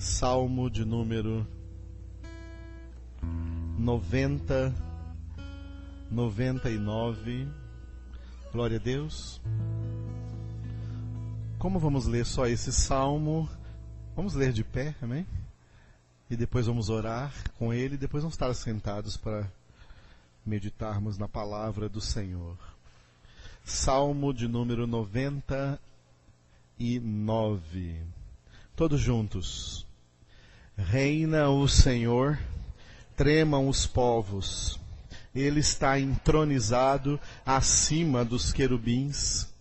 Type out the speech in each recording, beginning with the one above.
Salmo de número 99. Glória a Deus. Como vamos ler só esse salmo? Vamos ler de pé, amém? E depois vamos orar com ele, depois vamos estar sentados para meditarmos na palavra do Senhor. Salmo de número 99. Todos juntos. Reina o Senhor, tremam os povos. Ele está entronizado acima dos querubins.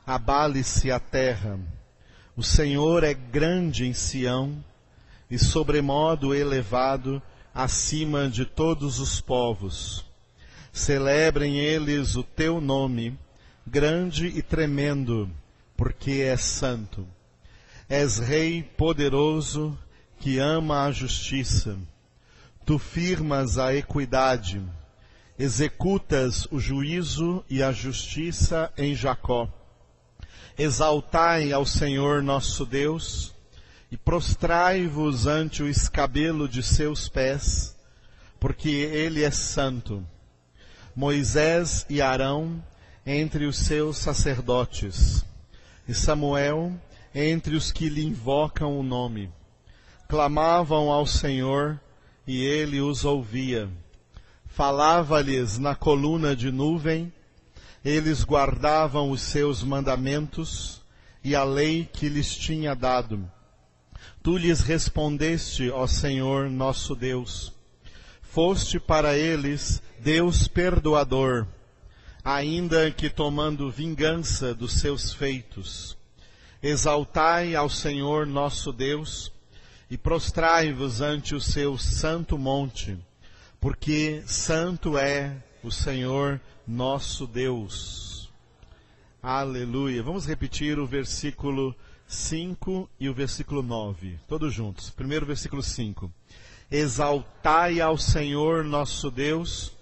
Abale-se a terra. O Senhor é grande em Sião e sobremodo elevado acima de todos os povos. Celebrem eles o teu nome, grande e tremendo, porque é santo. És Rei poderoso, que ama a justiça. Tu firmas a equidade, executas o juízo e a justiça em Jacó. Exaltai ao Senhor nosso Deus, e prostrai-vos ante o escabelo de seus pés, porque Ele é santo. Moisés e Arão entre os seus sacerdotes, e Samuel entre os que lhe invocam o nome. Clamavam ao Senhor, e Ele os ouvia. Falava-lhes na coluna de nuvem, eles guardavam os seus mandamentos e a lei que lhes tinha dado. Tu lhes respondeste, ó Senhor nosso Deus. Foste para eles Deus perdoador, ainda que tomando vingança dos seus feitos. Exaltai ao Senhor nosso Deus e prostrai-vos ante o seu santo monte, porque santo é o Senhor nosso Deus. Aleluia. Vamos repetir o versículo 5 e o versículo 9. Todos juntos. Primeiro versículo 5. Exaltai ao Senhor nosso Deus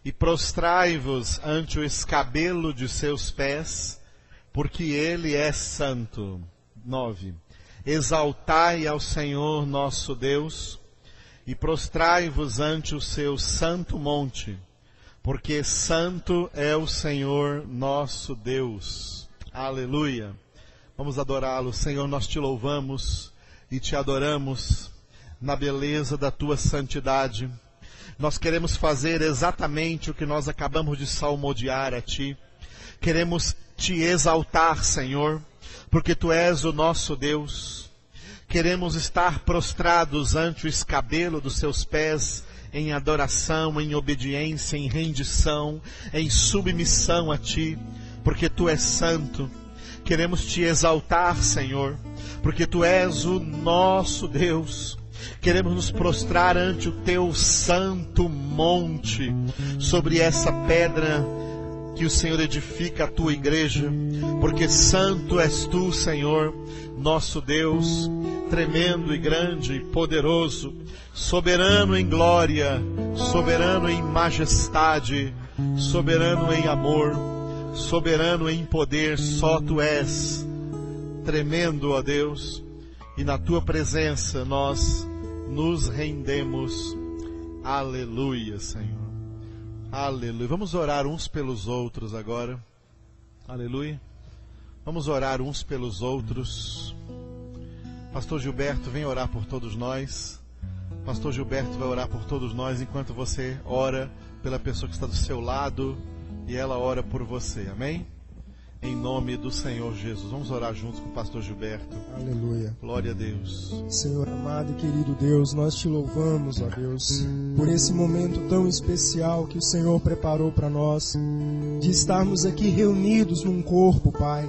e prostrai-vos ante o escabelo de seus pés, porque Ele é santo. 9. Exaltai ao Senhor nosso Deus e prostrai-vos ante o seu santo monte, porque santo é o Senhor nosso Deus. Aleluia. Vamos adorá-lo. Senhor, nós te louvamos e te adoramos na beleza da tua santidade. Nós queremos fazer exatamente o que nós acabamos de salmodiar a ti. Queremos te exaltar, Senhor, porque tu és o nosso Deus. Queremos estar prostrados ante o escabelo dos seus pés, em adoração, em obediência, em rendição, em submissão a ti, porque tu és santo. Queremos te exaltar, Senhor, porque tu és o nosso Deus. Queremos nos prostrar ante o teu santo monte, sobre essa pedra que o Senhor edifica a tua igreja, porque santo és tu, Senhor, nosso Deus, tremendo e grande e poderoso, soberano em glória, soberano em majestade, soberano em amor, soberano em poder. Só tu és tremendo, ó Deus, e na tua presença nós nos rendemos. Aleluia, Senhor. Aleluia. Vamos orar uns pelos outros agora. Aleluia. Vamos orar uns pelos outros. Pastor Gilberto, vem orar por todos nós. Pastor Gilberto vai orar por todos nós enquanto você ora pela pessoa que está do seu lado e ela ora por você. Amém? Em nome do Senhor Jesus. Vamos orar juntos com o pastor Gilberto. Aleluia. Glória a Deus. Senhor amado e querido Deus, nós te louvamos, ó Deus, por esse momento tão especial que o Senhor preparou para nós, de estarmos aqui reunidos num corpo, Pai,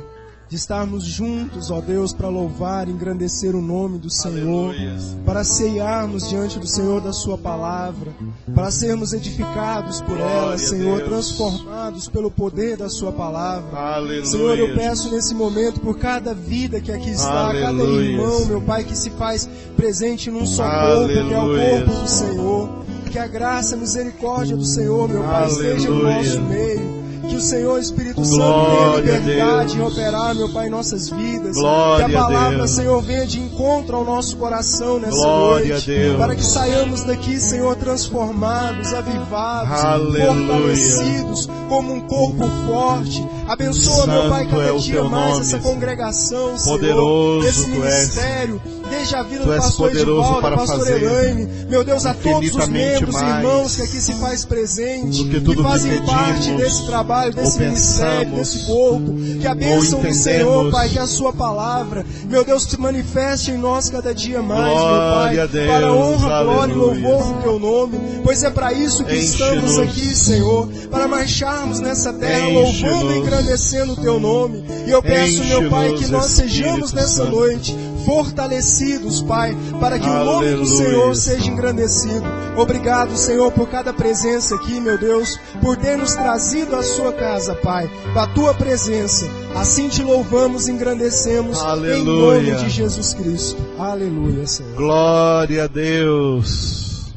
de estarmos juntos, ó Deus, para louvar e engrandecer o nome do Senhor, Aleluia. para ceiarmos diante do Senhor da sua palavra, para sermos edificados por Glória ela, a Senhor, Deus. transformados pelo poder da sua palavra. Aleluia. Senhor, eu peço nesse momento por cada vida que aqui está, cada Aleluia. irmão, meu Pai, que se faz presente num só corpo, que é o Aleluia. corpo do Senhor. Que a graça e a misericórdia do Senhor, meu Pai, esteja no Aleluia. nosso meio. Que o Senhor, Espírito Santo, Glória tenha liberdade a em Deus. operar, meu Pai, em nossas vidas. Glória que a palavra, a Deus. Senhor, venha de encontro ao nosso coração nessa Glória noite. a Deus. Para que saiamos daqui, Senhor, transformados, avivados, Aleluia. fortalecidos, como um corpo forte. Abençoa, meu Pai, Santo é cada o dia teu mais nome, essa Senhor. congregação, Poderoso Senhor, esse tu és. ministério, desde a vida Tu do és pastor poderoso Edivaldo, para pastor fazer Elaine, meu Deus, a todos os infinitamente membros, mais irmãos que aqui se faz presente, do que tudo que fazem pedimos, parte desse trabalho, desse ou ministério, pensamos, desse corpo, que a bênção ou do entendemos. Senhor, Pai, que a sua palavra, meu Deus, se manifeste em nós cada dia mais, meu Glória a Pai, Deus, para a honra, glória e aleluia. louvor do teu nome, pois é para isso que Enche-nos. estamos aqui, Senhor, para marcharmos nessa terra, Enche-nos. louvando e engrandecendo o teu nome. E eu peço, meu Pai, que Enche-nos, nós sejamos Espírito nessa Santo. noite fortalecidos, Pai, para que o nome do Aleluia. Senhor seja engrandecido. Obrigado, Senhor, por cada presença aqui, meu Deus, por ter nos trazido à sua casa, Pai, da tua presença. Assim te louvamos e engrandecemos Aleluia. em nome de Jesus Cristo. Aleluia, Senhor. Glória a Deus.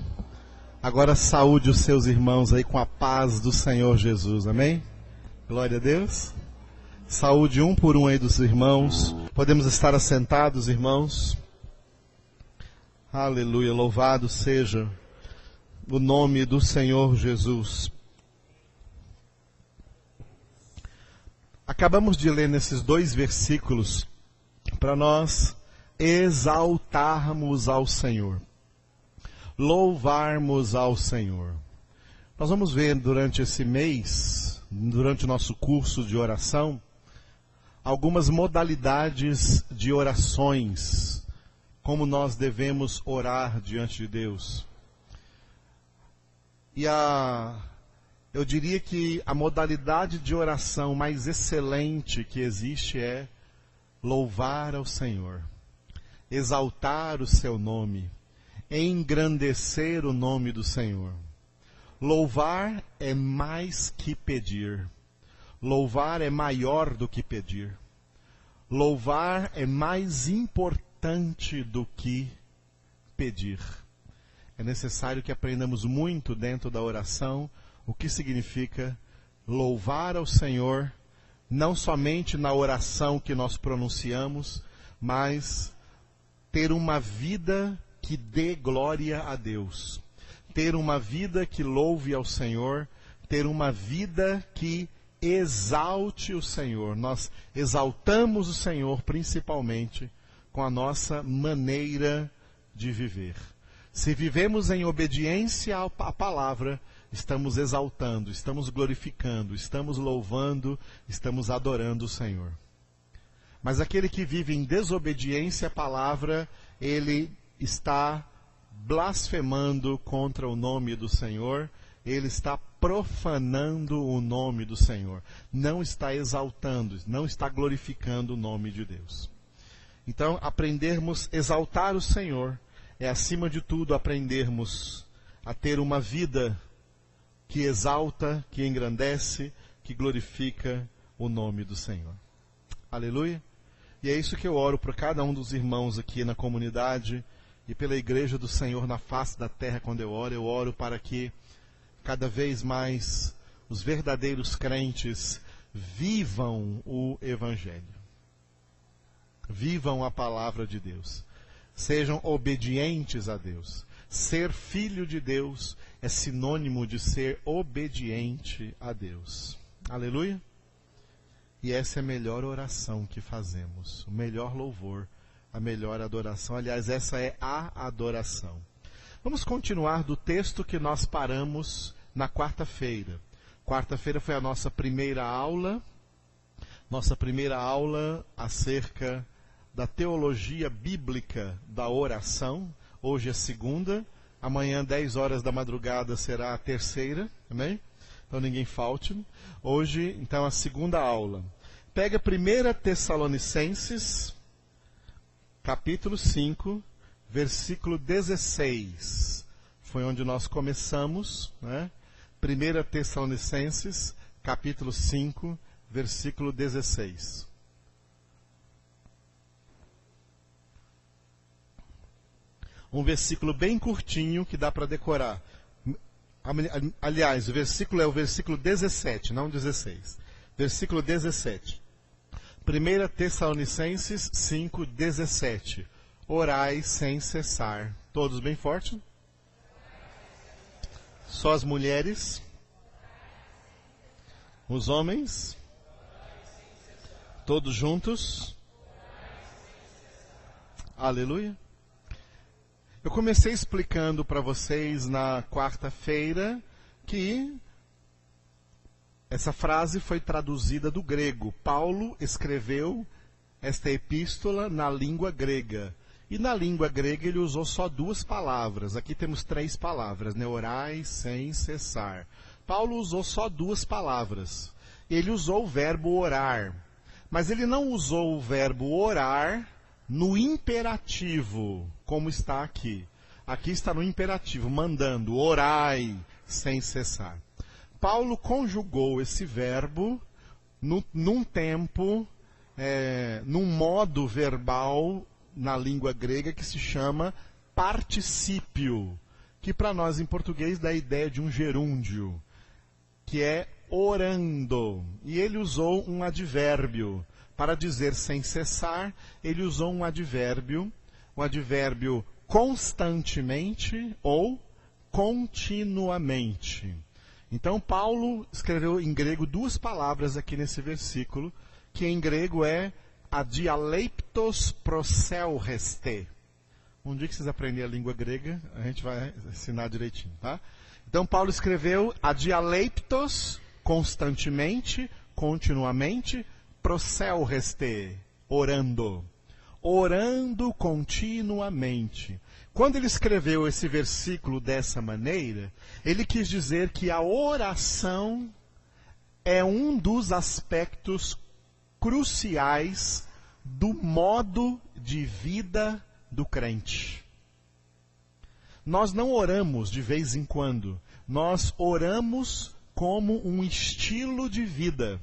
Agora saúde os seus irmãos aí com a paz do Senhor Jesus, amém? Glória a Deus. Saúde um por um aí dos irmãos. Podemos estar assentados, irmãos. Aleluia, louvado seja o nome do Senhor Jesus. Acabamos de ler nesses 2 versículos para nós exaltarmos ao Senhor, louvarmos ao Senhor. Nós vamos ver durante esse mês, durante o nosso curso de oração, algumas modalidades de orações, como nós devemos orar diante de Deus. E eu diria que a modalidade de oração mais excelente que existe é louvar ao Senhor, exaltar o seu nome, engrandecer o nome do Senhor. Louvar é mais que pedir. Louvar é maior do que pedir. Louvar é mais importante do que pedir. É necessário que aprendamos muito dentro da oração o que significa louvar ao Senhor, não somente na oração que nós pronunciamos, mas ter uma vida que dê glória a Deus. Ter uma vida que louve ao Senhor, ter uma vida que exalte o Senhor. Nós exaltamos o Senhor principalmente com a nossa maneira de viver. Se vivemos em obediência à palavra, estamos exaltando, estamos glorificando, estamos louvando, estamos adorando o Senhor. Mas aquele que vive em desobediência à palavra, ele está blasfemando contra o nome do Senhor, ele está profanando o nome do Senhor, não está exaltando, não está glorificando o nome de Deus. Então, aprendermos a exaltar o Senhor é, acima de tudo, aprendermos a ter uma vida que exalta, que engrandece, que glorifica o nome do Senhor. Aleluia? E é isso que eu oro por cada um dos irmãos aqui na comunidade e pela igreja do Senhor na face da terra. Quando eu oro para que cada vez mais os verdadeiros crentes vivam o Evangelho. Vivam a palavra de Deus. Sejam obedientes a Deus. Ser filho de Deus é sinônimo de ser obediente a Deus. Aleluia? E essa é a melhor oração que fazemos. O melhor louvor, a melhor adoração. Aliás, essa é a adoração. Vamos continuar do texto que nós paramos na quarta-feira. Quarta-feira foi a nossa primeira aula. Nossa primeira aula acerca da teologia bíblica da oração. Hoje é segunda. Amanhã, 10 horas da madrugada, será a terceira. Amém? Então ninguém falte. Hoje, então, a segunda aula. Pega 1 Tessalonicenses, capítulo 5, versículo 16. Foi onde nós começamos, né? 1 Tessalonicenses, capítulo 5, versículo 16. Um versículo bem curtinho que dá para decorar. Aliás, o versículo é o versículo 17, não 16. Versículo 17. 1 Tessalonicenses 5, 17. Orai sem cessar. Todos bem forte? Só as mulheres? Os homens? Todos juntos? Aleluia. Eu comecei explicando para vocês na quarta-feira que essa frase foi traduzida do grego. Paulo escreveu esta epístola na língua grega. E na língua grega ele usou só 2 palavras. Aqui temos 3 palavras, né? Orai sem cessar. Paulo usou só 2 palavras. Ele usou o verbo orar. Mas ele não usou o verbo orar no imperativo, como está aqui. Aqui está no imperativo, mandando, orai sem cessar. Paulo conjugou esse verbo num tempo, num modo verbal na língua grega que se chama particípio, que para nós em português dá a ideia de um gerúndio, que é orando. E ele usou um advérbio. Para dizer sem cessar, ele usou um advérbio constantemente ou continuamente. Então, Paulo escreveu em grego 2 palavras aqui nesse versículo, que em grego é adialeiptos proselreste. Um dia que vocês aprenderem a língua grega, a gente vai ensinar direitinho, tá? Então, Paulo escreveu adialeiptos, constantemente, continuamente, proselreste, orando. Orando continuamente. Quando ele escreveu esse versículo dessa maneira, ele quis dizer que a oração é um dos aspectos cruciais do modo de vida do crente. Nós não oramos de vez em quando, nós oramos como um estilo de vida.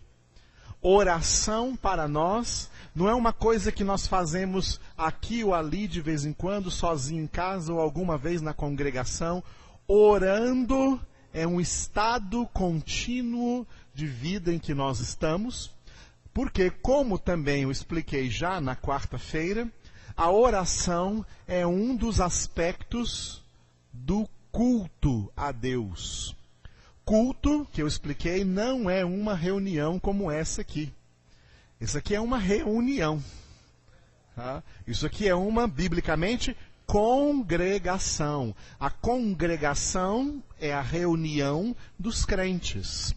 Oração para nós não é uma coisa que nós fazemos aqui ou ali de vez em quando, sozinho em casa ou alguma vez na congregação. Orando é um estado contínuo de vida em que nós estamos, porque, como também eu expliquei já na quarta-feira, a oração é um dos aspectos do culto a Deus. Culto, que eu expliquei, não é uma reunião como essa aqui. Isso aqui é uma reunião. Tá? Isso aqui é uma, biblicamente, congregação. A congregação é a reunião dos crentes.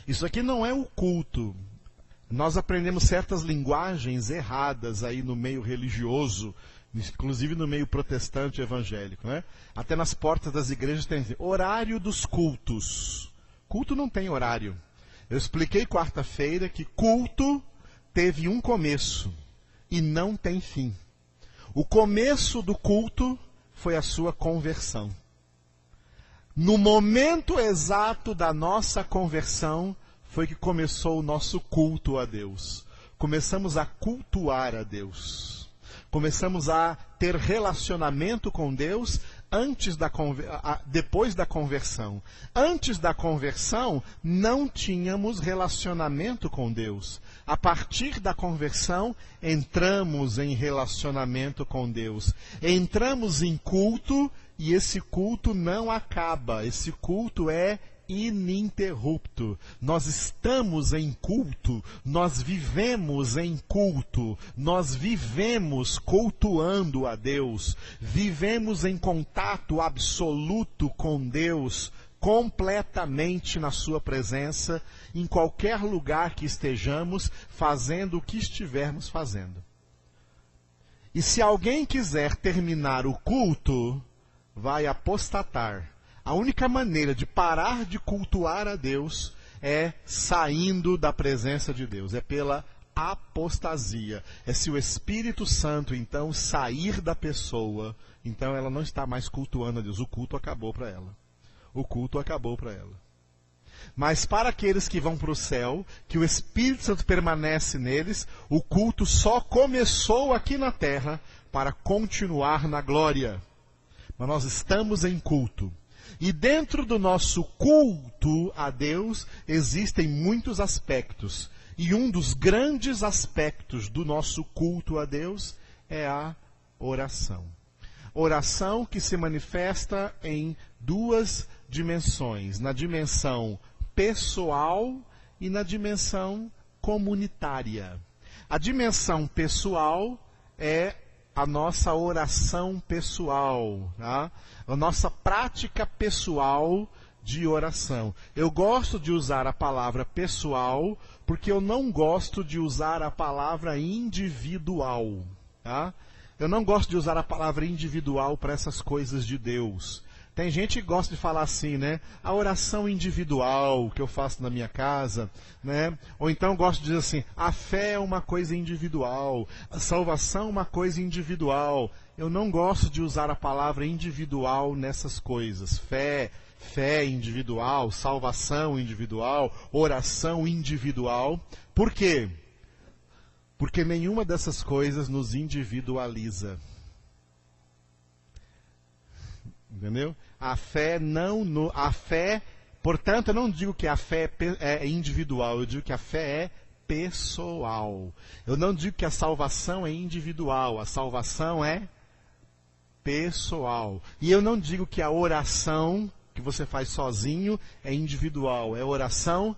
Isso aqui não é o culto. Nós aprendemos certas linguagens erradas aí no meio religioso, inclusive no meio protestante evangélico, né? Até nas portas das igrejas tem horário dos cultos. Culto não tem horário. Eu expliquei quarta-feira que culto teve um começo e não tem fim. O começo do culto foi a sua conversão. No momento exato da nossa conversão foi que começou o nosso culto a Deus. Começamos a cultuar a Deus. Começamos a ter relacionamento com Deus depois da conversão. Antes da conversão, não tínhamos relacionamento com Deus. A partir da conversão, entramos em relacionamento com Deus. Entramos em culto e esse culto não acaba. Esse culto é ininterrupto. Nós estamos em culto, nós vivemos em culto, nós vivemos cultuando a Deus, vivemos em contato absoluto com Deus, completamente na sua presença, em qualquer lugar que estejamos, fazendo o que estivermos fazendo. E se alguém quiser terminar o culto, vai apostatar. A única maneira de parar de cultuar a Deus é saindo da presença de Deus, é pela apostasia. É se o Espírito Santo, então, sair da pessoa, então ela não está mais cultuando a Deus. O culto acabou para ela. O culto acabou para ela. Mas para aqueles que vão para o céu, que o Espírito Santo permanece neles, o culto só começou aqui na terra para continuar na glória. Mas nós estamos em culto. E dentro do nosso culto a Deus existem muitos aspectos. E um dos grandes aspectos do nosso culto a Deus é a oração. Oração que se manifesta em duas dimensões. Na dimensão pessoal e na dimensão comunitária. A dimensão pessoal é a nossa oração pessoal, tá? A nossa prática pessoal de oração. Eu gosto de usar a palavra pessoal porque eu não gosto de usar a palavra individual, tá? Eu não gosto de usar a palavra individual para essas coisas de Deus. Tem gente que gosta de falar assim, né? A oração individual que eu faço na minha casa, né? Ou então gosto de dizer assim, a fé é uma coisa individual, a salvação é uma coisa individual. Eu não gosto de usar a palavra individual nessas coisas. Fé individual, salvação individual, oração individual. Por quê? Porque nenhuma dessas coisas nos individualiza. Entendeu? A fé portanto, eu não digo que a fé é individual, eu digo que a fé é pessoal. Eu não digo que a salvação é individual, a salvação é pessoal. E eu não digo que a oração que você faz sozinho é individual, é oração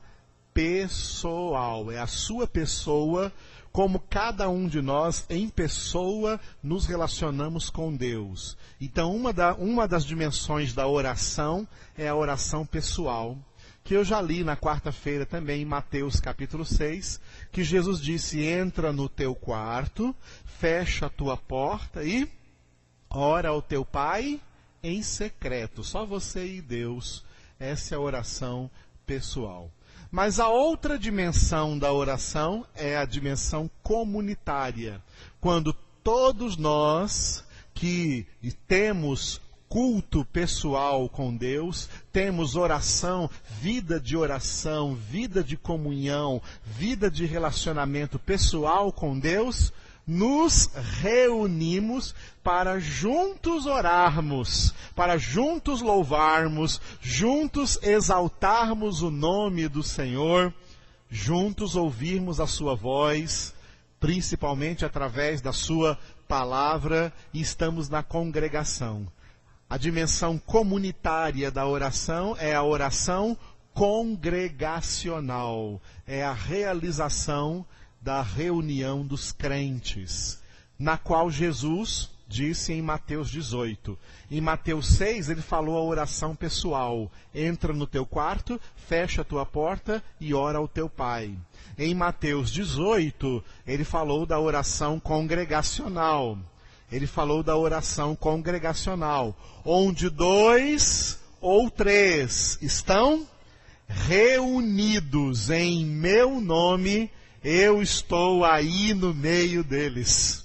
pessoal, é a sua pessoa, como cada um de nós, em pessoa, nos relacionamos com Deus. Então, uma das dimensões da oração é a oração pessoal, que eu já li na quarta-feira também, em Mateus capítulo 6, que Jesus disse, entra no teu quarto, fecha a tua porta e ora ao teu Pai em secreto. Só você e Deus. Essa é a oração pessoal. Mas a outra dimensão da oração é a dimensão comunitária. Quando todos nós que temos culto pessoal com Deus, temos oração, vida de comunhão, vida de relacionamento pessoal com Deus, nos reunimos para juntos orarmos, para juntos louvarmos, juntos exaltarmos o nome do Senhor, juntos ouvirmos a sua voz, principalmente através da sua palavra, e estamos na congregação. A dimensão comunitária da oração é a oração congregacional, é a realização da reunião dos crentes, na qual Jesus disse em Mateus 18. Em Mateus 6 ele falou a oração pessoal, entra no teu quarto, fecha a tua porta e ora ao teu Pai. Em Mateus 18 ele falou da oração congregacional, onde 2 ou 3 estão reunidos em meu nome, eu estou aí no meio deles.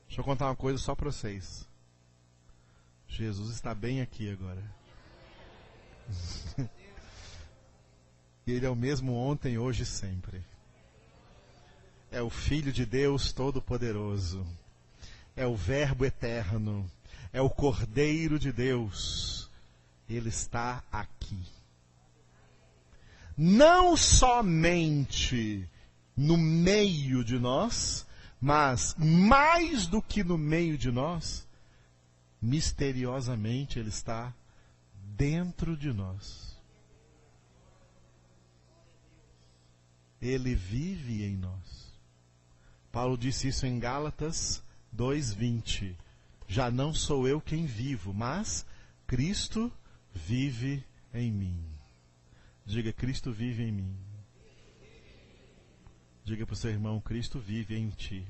Deixa eu contar uma coisa só para vocês. Jesus está bem aqui agora. Ele é o mesmo ontem, hoje e sempre. É o Filho de Deus Todo-Poderoso. É o Verbo Eterno. É o Cordeiro de Deus. Ele está aqui. Não somente no meio de nós, mas mais do que no meio de nós, misteriosamente Ele está dentro de nós. Ele vive em nós. Paulo disse isso em Gálatas 2:20. Já não sou eu quem vivo, mas Cristo vive em mim. Diga, Cristo vive em mim. Diga para o seu irmão, Cristo vive em ti.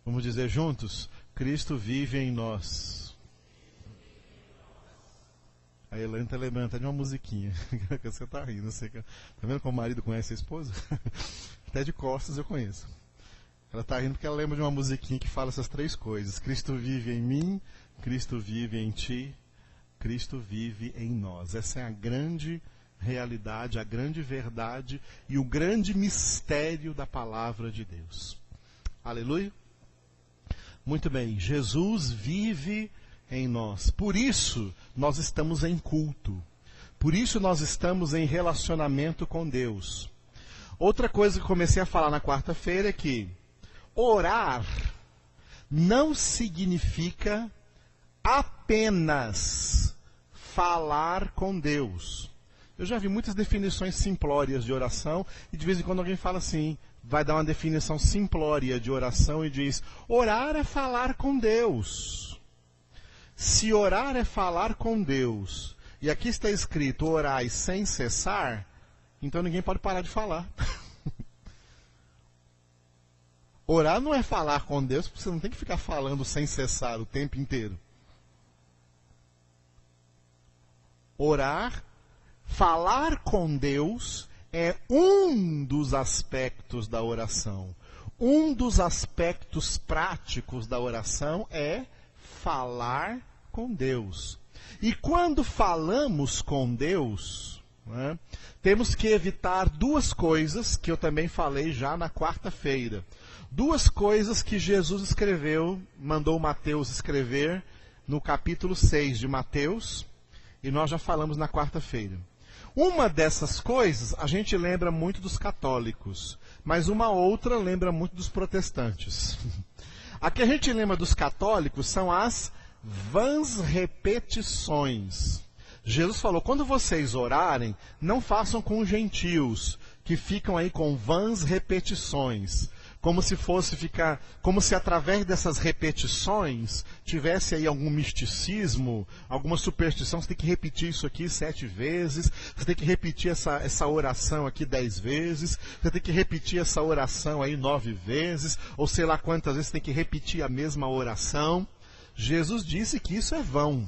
Vamos dizer juntos? Cristo vive em nós. A Helena está lembrando de uma musiquinha. Você está rindo. Está vendo como o marido conhece a esposa? Até de costas eu conheço. Ela está rindo porque ela lembra de uma musiquinha que fala essas 3 coisas. Cristo vive em mim, Cristo vive em ti, Cristo vive em nós. Essa é a grande realidade, a grande verdade e o grande mistério da palavra de Deus. Aleluia? Muito bem, Jesus vive em nós. Por isso, nós estamos em culto. Por isso, nós estamos em relacionamento com Deus. Outra coisa que eu comecei a falar na quarta-feira é que orar não significa apenas falar com Deus. Eu já vi muitas definições simplórias de oração, e de vez em quando alguém fala assim, vai dar uma definição simplória de oração e diz, orar é falar com Deus. Se orar é falar com Deus, e aqui está escrito orai sem cessar, então ninguém pode parar de falar. Orar não é falar com Deus, porque você não tem que ficar falando sem cessar o tempo inteiro. Orar, falar com Deus, é um dos aspectos da oração. Um dos aspectos práticos da oração é falar com Deus. E quando falamos com Deus, né, temos que evitar duas coisas que eu também falei já na quarta-feira. Duas coisas que Jesus escreveu, mandou Mateus escrever no capítulo 6 de Mateus, e nós já falamos na quarta-feira. Uma dessas coisas a gente lembra muito dos católicos, mas uma outra lembra muito dos protestantes. A que a gente lembra dos católicos são as vãs repetições. Jesus falou, quando vocês orarem, não façam com gentios, que ficam aí com vãs repetições. Como se através dessas repetições tivesse aí algum misticismo, alguma superstição. Você tem que repetir isso aqui 7 vezes, você tem que repetir essa oração aqui 10 vezes, você tem que repetir essa oração aí 9 vezes, ou sei lá quantas vezes você tem que repetir a mesma oração. Jesus disse que isso é vão.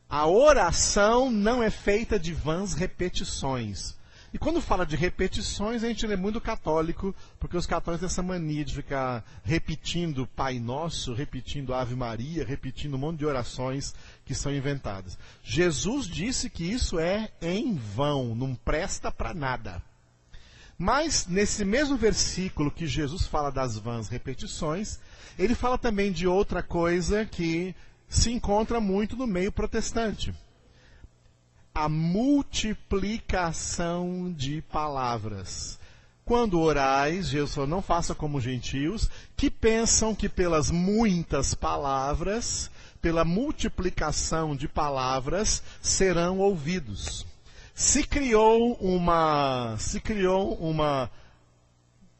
A oração não é feita de vãs repetições. E quando fala de repetições, a gente lembra muito do católico, porque os católicos têm essa mania de ficar repetindo Pai Nosso, repetindo Ave Maria, repetindo um monte de orações que são inventadas. Jesus disse que isso é em vão, não presta para nada. Mas, nesse mesmo versículo que Jesus fala das vãs repetições, ele fala também de outra coisa que se encontra muito no meio protestante. A multiplicação de palavras. Quando orais, Jesus falou, não faça como gentios, que pensam que pelas muitas palavras, pela multiplicação de palavras, serão ouvidos. Se criou uma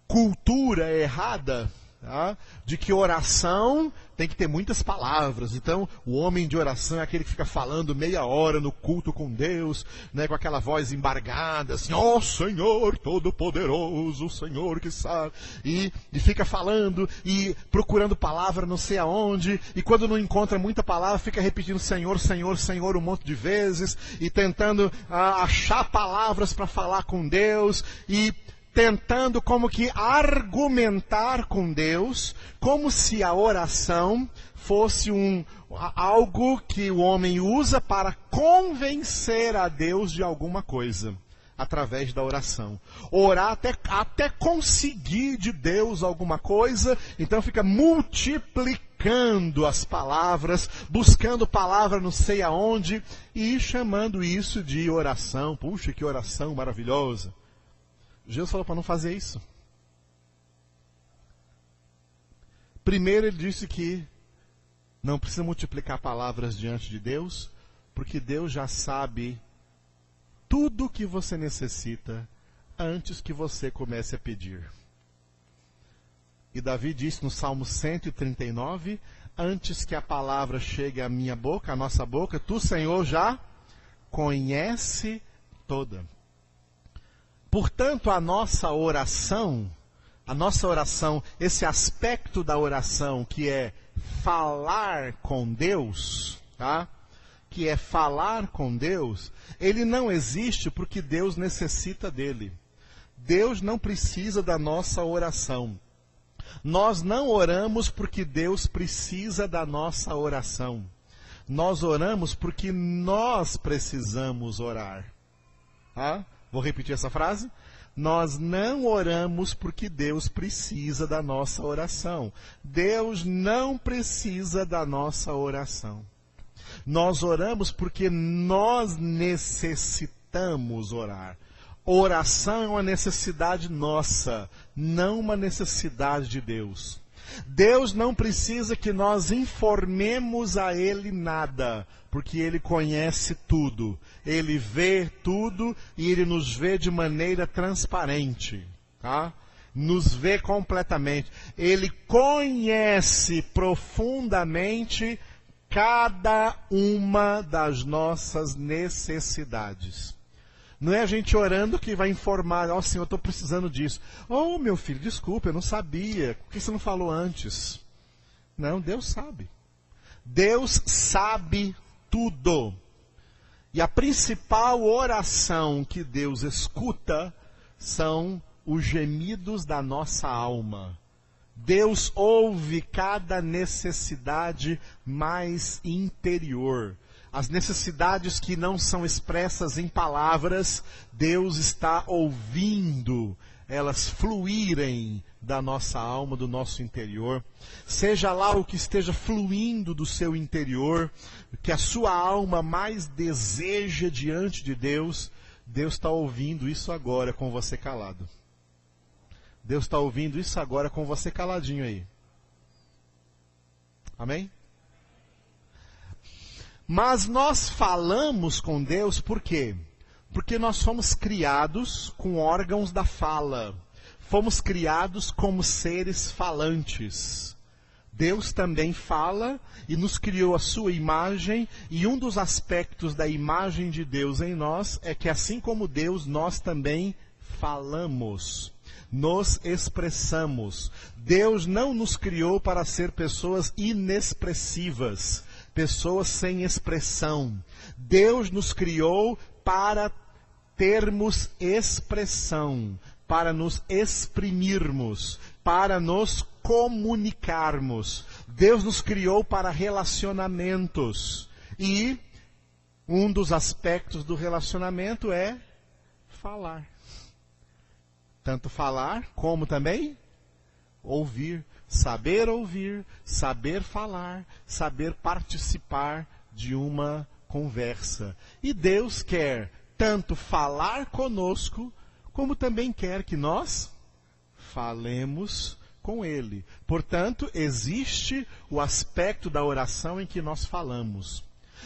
cultura errada, tá? De que oração tem que ter muitas palavras. Então, o homem de oração é aquele que fica falando meia hora no culto com Deus, né, com aquela voz embargada, assim, ó Senhor Todo-Poderoso, Senhor que sabe, e fica falando e procurando palavra não sei aonde, e quando não encontra muita palavra, fica repetindo Senhor, Senhor, Senhor um monte de vezes, e tentando achar palavras para falar com Deus, e tentando como que argumentar com Deus, como se a oração fosse algo que o homem usa para convencer a Deus de alguma coisa, através da oração. Orar até conseguir de Deus alguma coisa, então fica multiplicando as palavras, buscando palavra não sei aonde, e chamando isso de oração. Puxa, que oração maravilhosa. Jesus falou para não fazer isso. Primeiro ele disse que não precisa multiplicar palavras diante de Deus, porque Deus já sabe tudo o que você necessita antes que você comece a pedir. E Davi disse no Salmo 139, antes que a palavra chegue à minha boca, à nossa boca, tu, Senhor, já conhece toda. Portanto, a nossa oração, esse aspecto da oração que é falar com Deus, tá? Que é falar com Deus, ele não existe porque Deus necessita dele. Deus não precisa da nossa oração. Nós não oramos porque Deus precisa da nossa oração. Nós oramos porque nós precisamos orar. Tá? Vou repetir essa frase. nós não oramos porque Deus precisa da nossa oração. Deus não precisa da nossa oração. Nós oramos porque nós necessitamos orar. Oração é uma necessidade nossa, não uma necessidade de Deus. Deus não precisa que nós informemos a Ele nada, porque Ele conhece tudo. Ele vê tudo e Ele nos vê de maneira transparente, tá? Nos vê completamente. Ele conhece profundamente cada uma das nossas necessidades. Não é a gente orando que vai informar, ó Senhor, eu estou precisando disso. Oh, meu filho, desculpa, eu não sabia. Por que você não falou antes? Não, Deus sabe. Deus sabe tudo. E a principal oração que Deus escuta são os gemidos da nossa alma. Deus ouve cada necessidade mais interior. As necessidades que não são expressas em palavras, Deus está ouvindo elas fluírem da nossa alma, do nosso interior. Seja lá o que esteja fluindo do seu interior, que a sua alma mais deseja diante de Deus, Deus está ouvindo isso agora com você calado. Deus está ouvindo isso agora com você caladinho aí. Amém? Mas nós falamos com Deus por quê? Porque nós fomos criados com órgãos da fala. Fomos criados como seres falantes. Deus também fala e nos criou a sua imagem, e um dos aspectos da imagem de Deus em nós é que assim como Deus, nós também falamos. Nos expressamos. Deus não nos criou para ser pessoas inexpressivas, pessoas sem expressão. Deus nos criou para termos expressão, para nos exprimirmos, para nos comunicarmos. Deus nos criou para relacionamentos. E um dos aspectos do relacionamento é falar. Tanto falar como também ouvir. Saber falar, saber participar de uma conversa. E Deus quer tanto falar conosco, como também quer que nós falemos com Ele. Portanto, existe o aspecto da oração em que nós falamos.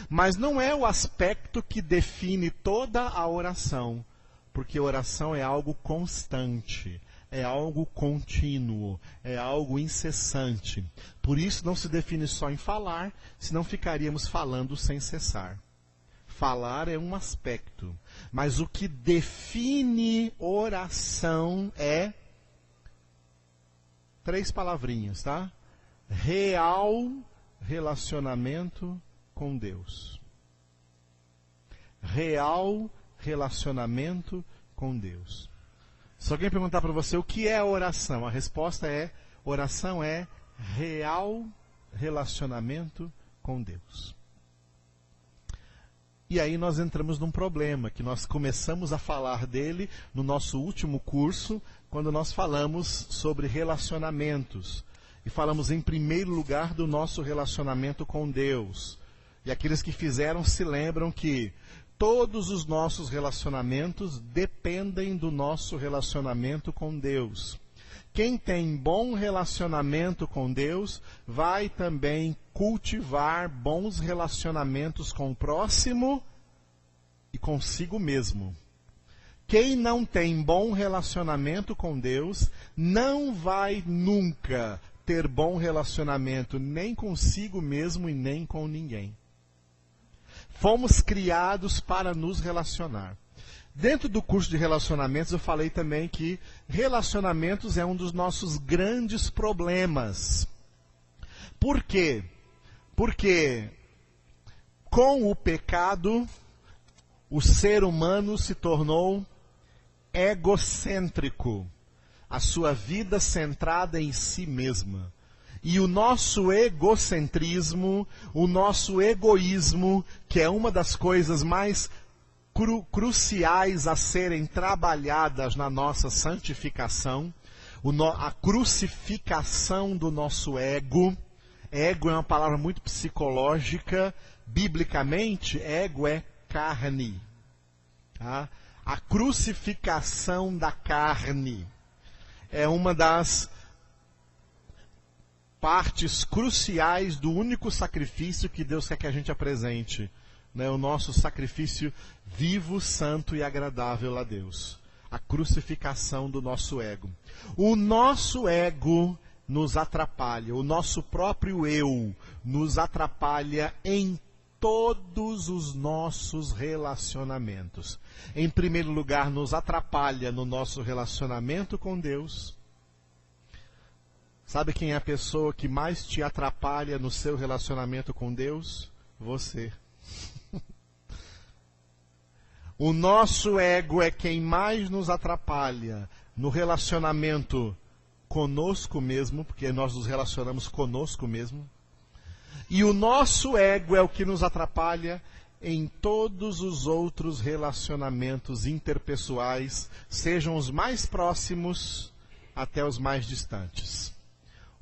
Mas não é o aspecto que define toda a oração. Porque oração é algo constante, é algo contínuo, é algo incessante. Por isso não se define só em falar, senão ficaríamos falando sem cessar. Falar é um aspecto, mas o que define oração é 3 palavrinhas, tá? Real relacionamento com Deus. Real relacionamento com Deus. Se alguém perguntar para você o que é oração, a resposta é: oração é real relacionamento com Deus. E aí nós entramos num problema, que nós começamos a falar dele no nosso último curso, quando nós falamos sobre relacionamentos. E falamos em primeiro lugar do nosso relacionamento com Deus. E aqueles que fizeram se lembram que todos os nossos relacionamentos dependem do nosso relacionamento com Deus. Quem tem bom relacionamento com Deus vai também cultivar bons relacionamentos com o próximo e consigo mesmo. Quem não tem bom relacionamento com Deus não vai nunca ter bom relacionamento nem consigo mesmo e nem com ninguém. Fomos criados para nos relacionar. Dentro do curso de relacionamentos eu falei também que relacionamentos é um dos nossos grandes problemas. Por quê? Porque com o pecado o ser humano se tornou egocêntrico. A sua vida centrada em si mesma. E o nosso egocentrismo, o nosso egoísmo, que é uma das coisas mais cruciais a serem trabalhadas na nossa santificação, a crucificação do nosso ego. Ego é uma palavra muito psicológica. Biblicamente, ego é carne. Tá? A crucificação da carne é uma das partes cruciais do único sacrifício que Deus quer que a gente apresente. O nosso sacrifício vivo, santo e agradável a Deus. A crucificação do nosso ego. O nosso ego nos atrapalha, o nosso próprio eu nos atrapalha em todos os nossos relacionamentos. Em primeiro lugar, nos atrapalha no nosso relacionamento com Deus. Sabe quem é a pessoa que mais te atrapalha no seu relacionamento com Deus? Você. O nosso ego é quem mais nos atrapalha no relacionamento conosco mesmo, porque nós nos relacionamos conosco mesmo. E o nosso ego é o que nos atrapalha em todos os outros relacionamentos interpessoais, sejam os mais próximos até os mais distantes.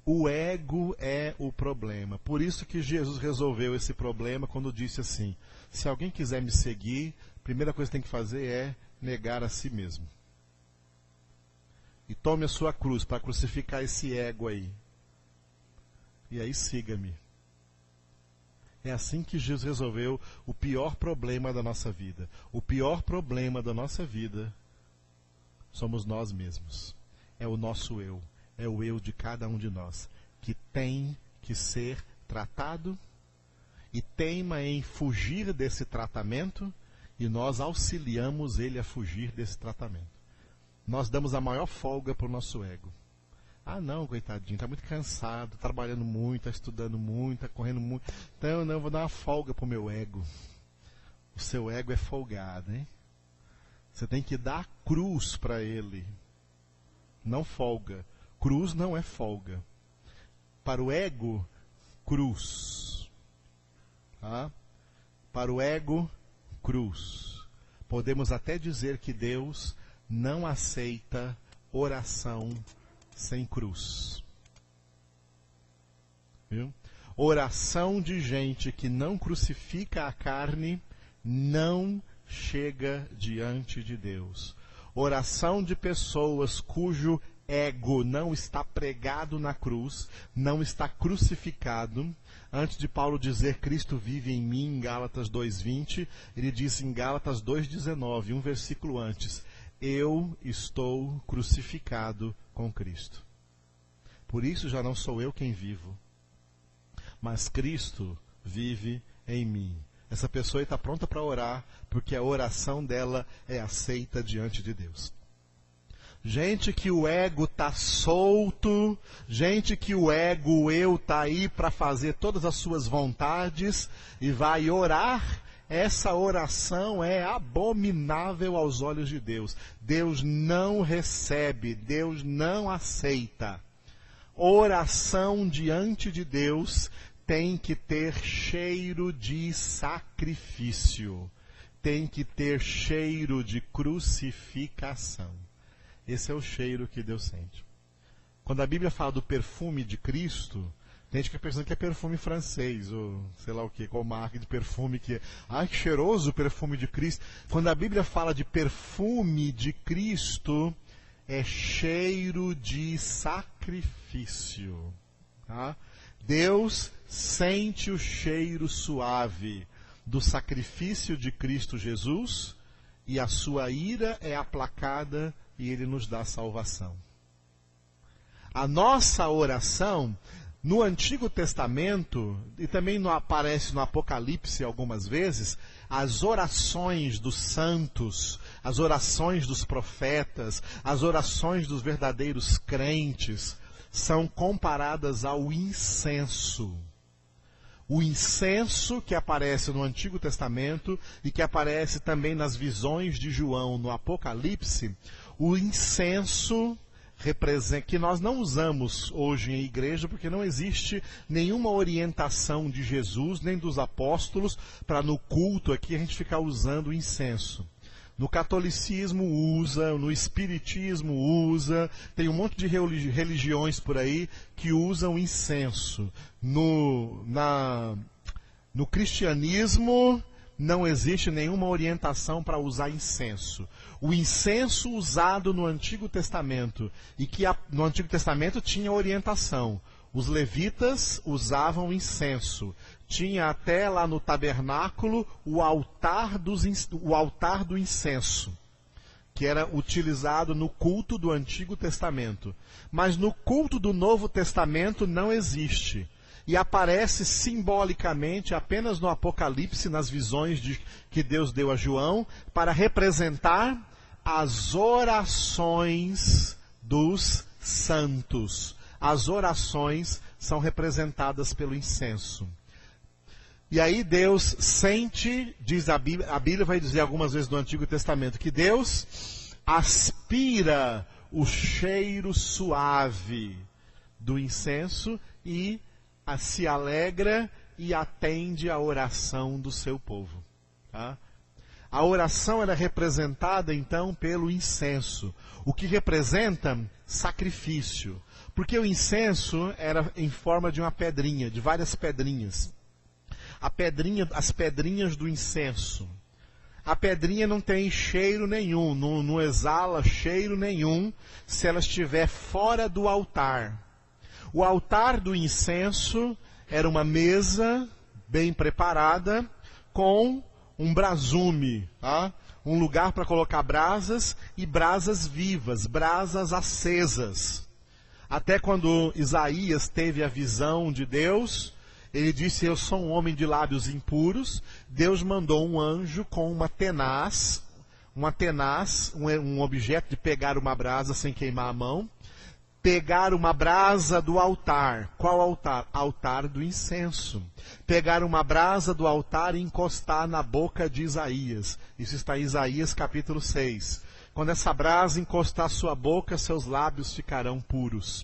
O ego é o problema. Por isso que Jesus resolveu esse problema quando disse assim: se alguém quiser me seguir, a primeira coisa que tem que fazer é negar a si mesmo. E tome a sua cruz para crucificar esse ego aí. E aí siga-me. É assim que Jesus resolveu o pior problema da nossa vida. O pior problema da nossa vida somos nós mesmos. É o nosso eu. É o eu de cada um de nós, que tem que ser tratado e teima em fugir desse tratamento, e nós auxiliamos ele a fugir desse tratamento. Nós damos a maior folga para o nosso ego. Ah, não, coitadinho, está muito cansado, trabalhando muito, está estudando muito, está correndo muito. Então, não, eu vou dar uma folga para o meu ego. O seu ego é folgado, hein? Você tem que dar a cruz para ele. Não folga. Cruz não é folga. Para o ego, cruz. Tá? Para o ego, cruz. Podemos até dizer que Deus não aceita oração sem cruz. Viu? Oração de gente que não crucifica a carne não chega diante de Deus. Oração de pessoas cujo ego não está pregado na cruz, não está crucificado. Antes de Paulo dizer Cristo vive em mim, em Gálatas 2:20, ele diz em Gálatas 2:19, um versículo antes: eu estou crucificado com Cristo. Por isso já não sou eu quem vivo, mas Cristo vive em mim. Essa pessoa está pronta para orar, porque a oração dela é aceita diante de Deus. Gente que o ego está solto, gente que o ego, o eu, está aí para fazer todas as suas vontades e vai orar, essa oração é abominável aos olhos de Deus. Deus não recebe, Deus não aceita. Oração diante de Deus tem que ter cheiro de sacrifício, tem que ter cheiro de crucificação. Esse é o cheiro que Deus sente. Quando a Bíblia fala do perfume de Cristo, tem gente que pensa que é perfume francês, ou sei lá o que, qual marca de perfume que é. Ai, que cheiroso o perfume de Cristo. Quando a Bíblia fala de perfume de Cristo, é cheiro de sacrifício. Tá? Deus sente o cheiro suave do sacrifício de Cristo Jesus, e a sua ira é aplacada e ele nos dá salvação. A nossa oração, no Antigo Testamento, e também aparece no Apocalipse algumas vezes, as orações dos santos, as orações dos profetas, as orações dos verdadeiros crentes, são comparadas ao incenso. O incenso que aparece no Antigo Testamento e que aparece também nas visões de João no Apocalipse, o incenso que nós não usamos hoje em igreja, porque não existe nenhuma orientação de Jesus, nem dos apóstolos, para no culto aqui a gente ficar usando o incenso. No catolicismo usa, no espiritismo usa, tem um monte de religiões por aí que usam incenso. No cristianismo não existe nenhuma orientação para usar incenso. O incenso usado no Antigo Testamento, e que no Antigo Testamento tinha orientação. Os levitas usavam incenso. Tinha até lá no tabernáculo o altar do incenso, que era utilizado no culto do Antigo Testamento. Mas no culto do Novo Testamento não existe. E aparece simbolicamente apenas no Apocalipse, nas visões que Deus deu a João, para representar as orações dos santos. As orações são representadas pelo incenso. E aí Deus sente, diz a Bíblia vai dizer algumas vezes no Antigo Testamento, que Deus aspira o cheiro suave do incenso e se alegra e atende à oração do seu povo. Tá? A oração era representada então pelo incenso, o que representa sacrifício. Porque o incenso era em forma de uma pedrinha, de várias pedrinhas. As pedrinhas do incenso. A pedrinha não tem cheiro nenhum, não exala cheiro nenhum se ela estiver fora do altar. O altar do incenso era uma mesa bem preparada com um brasume, tá? Um lugar para colocar brasas e brasas vivas, brasas acesas. Até quando Isaías teve a visão de Deus, ele disse, eu sou um homem de lábios impuros. Deus mandou um anjo com uma tenaz, um objeto de pegar uma brasa sem queimar a mão, pegar uma brasa do altar. Qual altar? Altar do incenso. Pegar uma brasa do altar e encostar na boca de Isaías. Isso está em Isaías capítulo 6. Quando essa brasa encostar a sua boca, seus lábios ficarão puros.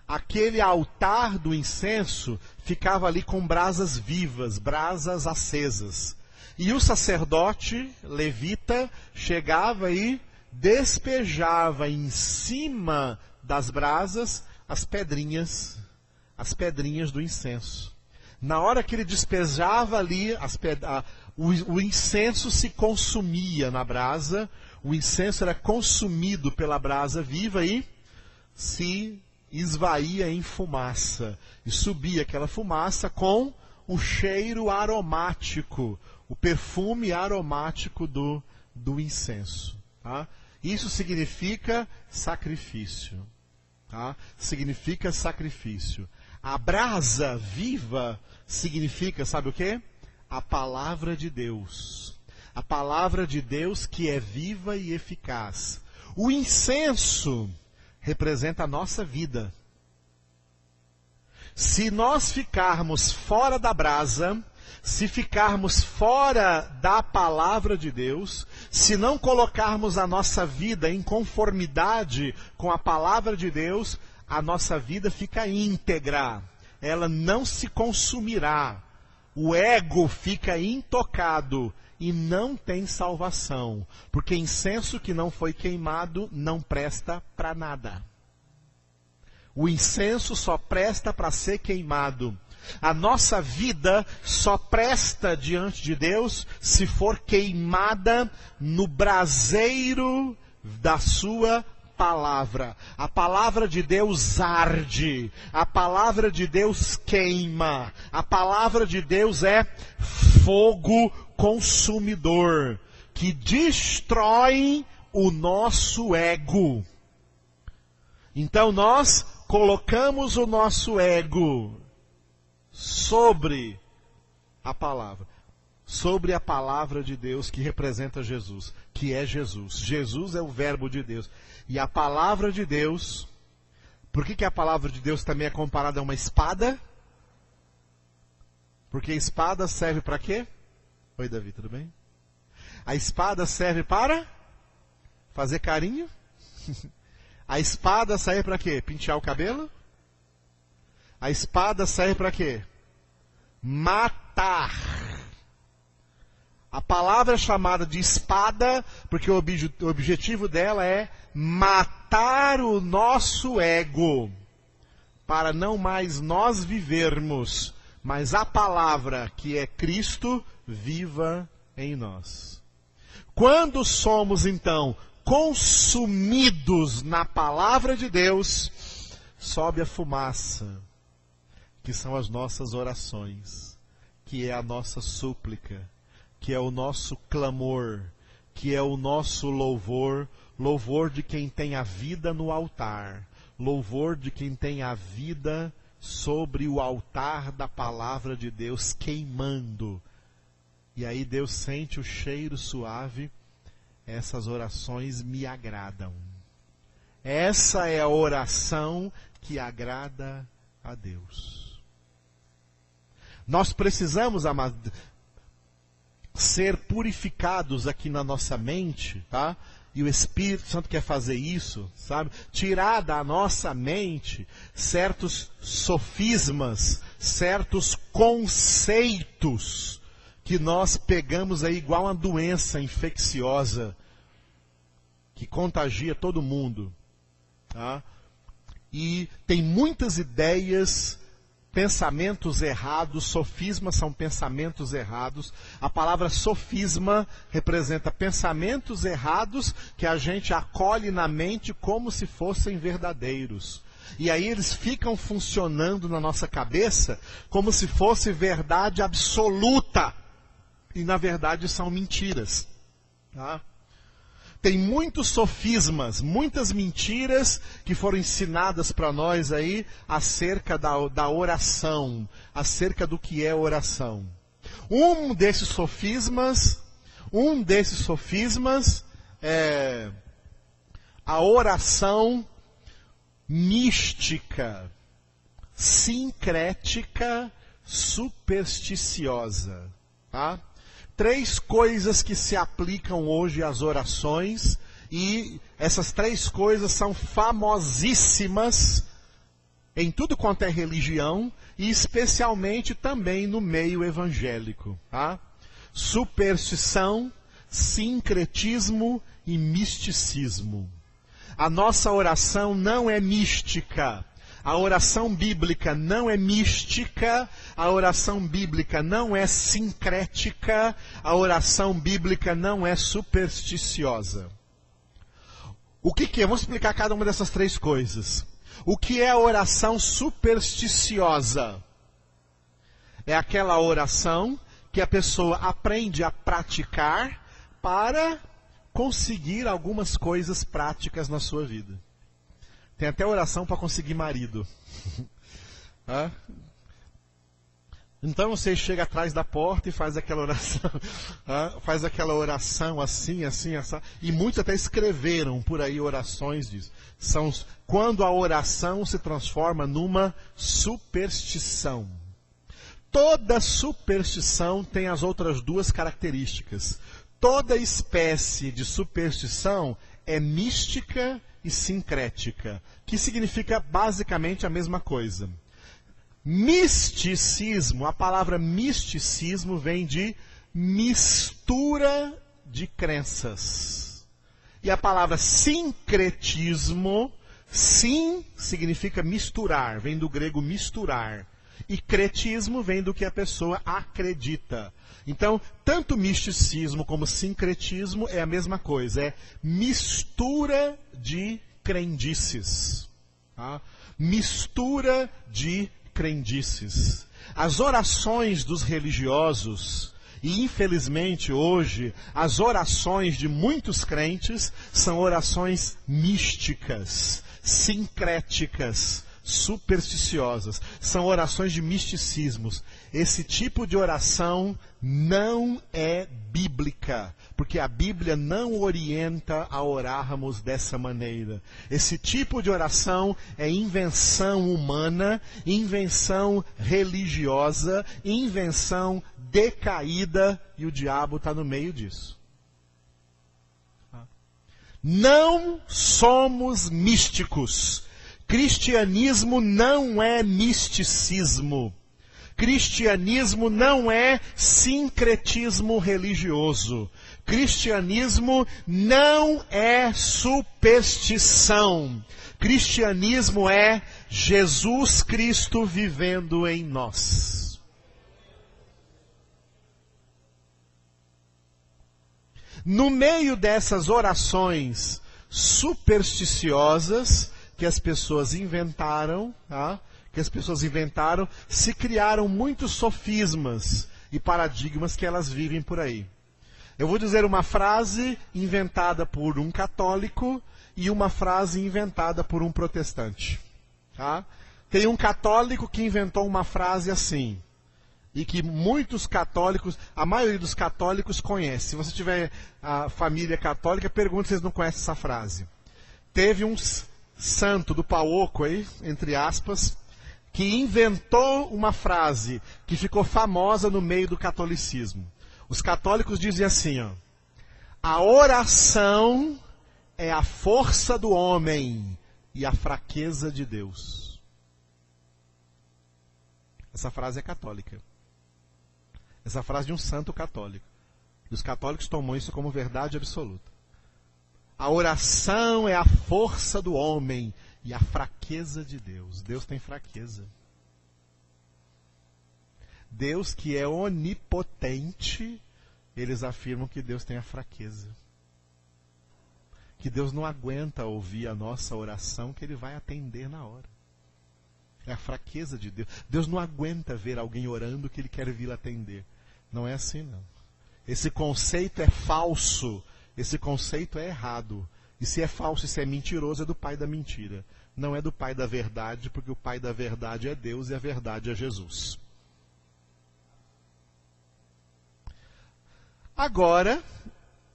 Aquele altar do incenso ficava ali com brasas vivas, brasas acesas. E o sacerdote levita chegava e despejava em cima das brasas as pedrinhas do incenso. Na hora que ele despejava ali, o incenso se consumia na brasa, o incenso era consumido pela brasa viva e se esvaía em fumaça. E subia aquela fumaça com o cheiro aromático, o perfume aromático do incenso. Tá? Isso significa sacrifício. Tá? Significa sacrifício. A brasa viva significa, sabe o quê? A palavra de Deus. A palavra de Deus que é viva e eficaz. O incenso representa a nossa vida. Se nós ficarmos fora da brasa, se ficarmos fora da palavra de Deus, se não colocarmos a nossa vida em conformidade com a palavra de Deus, a nossa vida fica íntegra, ela não se consumirá, o ego fica intocado e não tem salvação, porque incenso que não foi queimado não presta para nada. O incenso só presta para ser queimado. A nossa vida só presta diante de Deus se for queimada no braseiro da sua palavra. A palavra de Deus arde. A palavra de Deus queima. A palavra de Deus é fogo consumidor que destrói o nosso ego. Então nós colocamos o nosso ego sobre a palavra de Deus que representa Jesus, que é Jesus. Jesus é o verbo de Deus. E a palavra de Deus, por que a palavra de Deus também é comparada a uma espada? Porque a espada serve para quê? Oi, Davi, tudo bem? A espada serve para fazer carinho? A espada serve para quê? Pentear o cabelo? A espada serve para quê? Matar. A palavra é chamada de espada porque o objetivo dela é matar o nosso ego, para não mais nós vivermos, mas a palavra, que é Cristo, viva em nós. Quando somos, então, consumidos na palavra de Deus, sobe a fumaça, que são as nossas orações, que é a nossa súplica, que é o nosso clamor, que é o nosso louvor, louvor de quem tem a vida no altar, louvor de quem tem a vida sobre o altar da palavra de Deus queimando. E aí Deus sente o cheiro suave. Essas orações me agradam. Essa é a oração que agrada a Deus. Nós precisamos, amados, ser purificados aqui na nossa mente, tá? E o Espírito Santo quer fazer isso, sabe? Tirar da nossa mente certos sofismas, certos conceitos que nós pegamos aí igual uma doença infecciosa que contagia todo mundo, tá? E tem muitas ideias, pensamentos errados. Sofismas são pensamentos errados. A palavra sofisma representa pensamentos errados que a gente acolhe na mente como se fossem verdadeiros. E aí eles ficam funcionando na nossa cabeça como se fosse verdade absoluta. E na verdade são mentiras. Tá? Tem muitos sofismas, muitas mentiras que foram ensinadas para nós aí acerca da oração, acerca do que é oração. Um desses sofismas é a oração mística, sincrética, supersticiosa. Tá? 3 coisas que se aplicam hoje às orações, e essas 3 coisas são famosíssimas em tudo quanto é religião, e especialmente também no meio evangélico. Tá? Superstição, sincretismo e misticismo. A nossa oração não é mística. A oração bíblica não é mística, a oração bíblica não é sincrética, a oração bíblica não é supersticiosa. O que é? Vamos explicar cada uma dessas 3 coisas. O que é a oração supersticiosa? É aquela oração que a pessoa aprende a praticar para conseguir algumas coisas práticas na sua vida. Tem até oração para conseguir marido. Então você chega atrás da porta e faz aquela oração. Faz aquela oração assim, assim, assim. E muitos até escreveram por aí orações disso. São quando a oração se transforma numa superstição. Toda superstição tem as outras 2 características. Toda espécie de superstição é mística e sincrética, que significa basicamente a mesma coisa. Misticismo, a palavra misticismo vem de mistura de crenças. E a palavra sincretismo, sim significa misturar, vem do grego misturar. E cretismo vem do que a pessoa acredita. Então, tanto misticismo como sincretismo é a mesma coisa, é mistura de crendices. Tá? Mistura de crendices. As orações dos religiosos, e infelizmente hoje, as orações de muitos crentes são orações místicas, sincréticas, supersticiosas. São orações de misticismos. Esse tipo de oração não é bíblica, porque a Bíblia não orienta a orarmos dessa maneira. Esse tipo de oração é invenção humana, invenção religiosa, invenção decaída, e o diabo está no meio disso. Não somos místicos. Cristianismo não é misticismo. Cristianismo não é sincretismo religioso. Cristianismo não é superstição. Cristianismo é Jesus Cristo vivendo em nós. No meio dessas orações supersticiosas que as pessoas inventaram, tá? Se criaram muitos sofismas e paradigmas que elas vivem por aí. Eu vou dizer uma frase inventada por um católico e uma frase inventada por um protestante. Tá? Tem um católico que inventou uma frase assim, e que muitos católicos, a maioria dos católicos conhece. Se você tiver a família católica, pergunte se vocês não conhecem essa frase. Teve um santo do Pauoco aí, entre aspas, que inventou uma frase que ficou famosa no meio do catolicismo. Os católicos dizem assim, ó: a oração é a força do homem e a fraqueza de Deus. Essa frase é católica. Essa frase de um santo católico. E os católicos tomam isso como verdade absoluta. A oração é a força do homem e a fraqueza de Deus. Deus tem fraqueza. Deus, que é onipotente, eles afirmam que Deus tem a fraqueza. Que Deus não aguenta ouvir a nossa oração, que Ele vai atender na hora. É a fraqueza de Deus. Deus não aguenta ver alguém orando que Ele quer vir atender. Não é assim, não. Esse conceito é falso. Esse conceito é errado. E se é falso e se é mentiroso, é do pai da mentira. Não é do pai da verdade, porque o pai da verdade é Deus e a verdade é Jesus. Agora,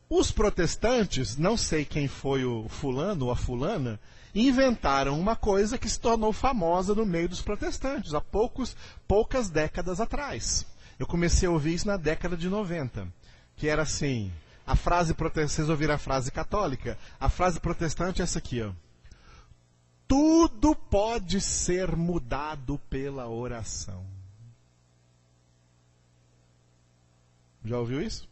os protestantes, não sei quem foi o fulano ou a fulana, inventaram uma coisa que se tornou famosa no meio dos protestantes, há poucas décadas atrás. Eu comecei a ouvir isso na década de 90, que era assim, a frase protestante, vocês ouviram a frase católica? A frase protestante é essa aqui, ó. Tudo pode ser mudado pela oração. Já ouviu isso?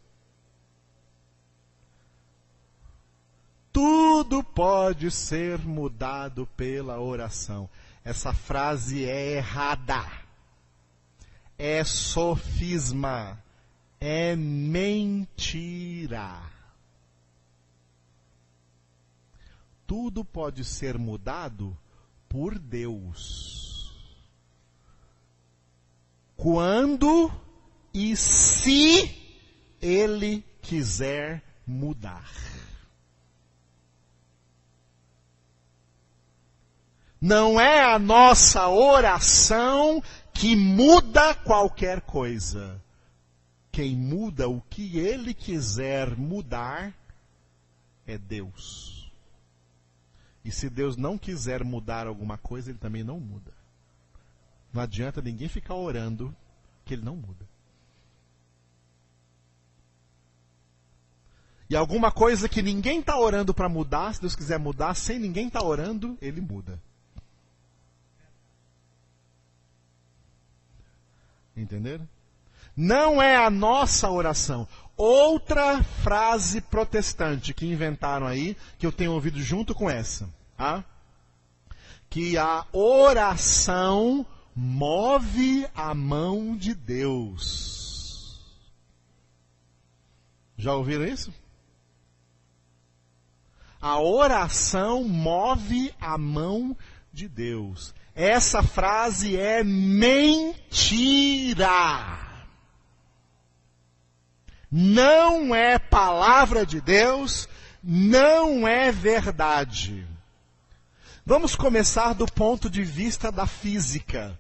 Tudo pode ser mudado pela oração. Essa frase é errada. É sofisma. É mentira. Tudo pode ser mudado por Deus. Quando e se Ele quiser mudar. Não é a nossa oração que muda qualquer coisa. Quem muda o que Ele quiser mudar é Deus. E se Deus não quiser mudar alguma coisa, Ele também não muda. Não adianta ninguém ficar orando que Ele não muda. E alguma coisa que ninguém está orando para mudar, se Deus quiser mudar, sem ninguém estar orando, Ele muda. Entenderam? Não é a nossa oração. Outra frase protestante que inventaram aí, que eu tenho ouvido junto com essa. Tá? Que a oração move a mão de Deus. Já ouviram isso? A oração move a mão de Deus. Essa frase é mentira. Não é palavra de Deus, não é verdade. Vamos começar do ponto de vista da física.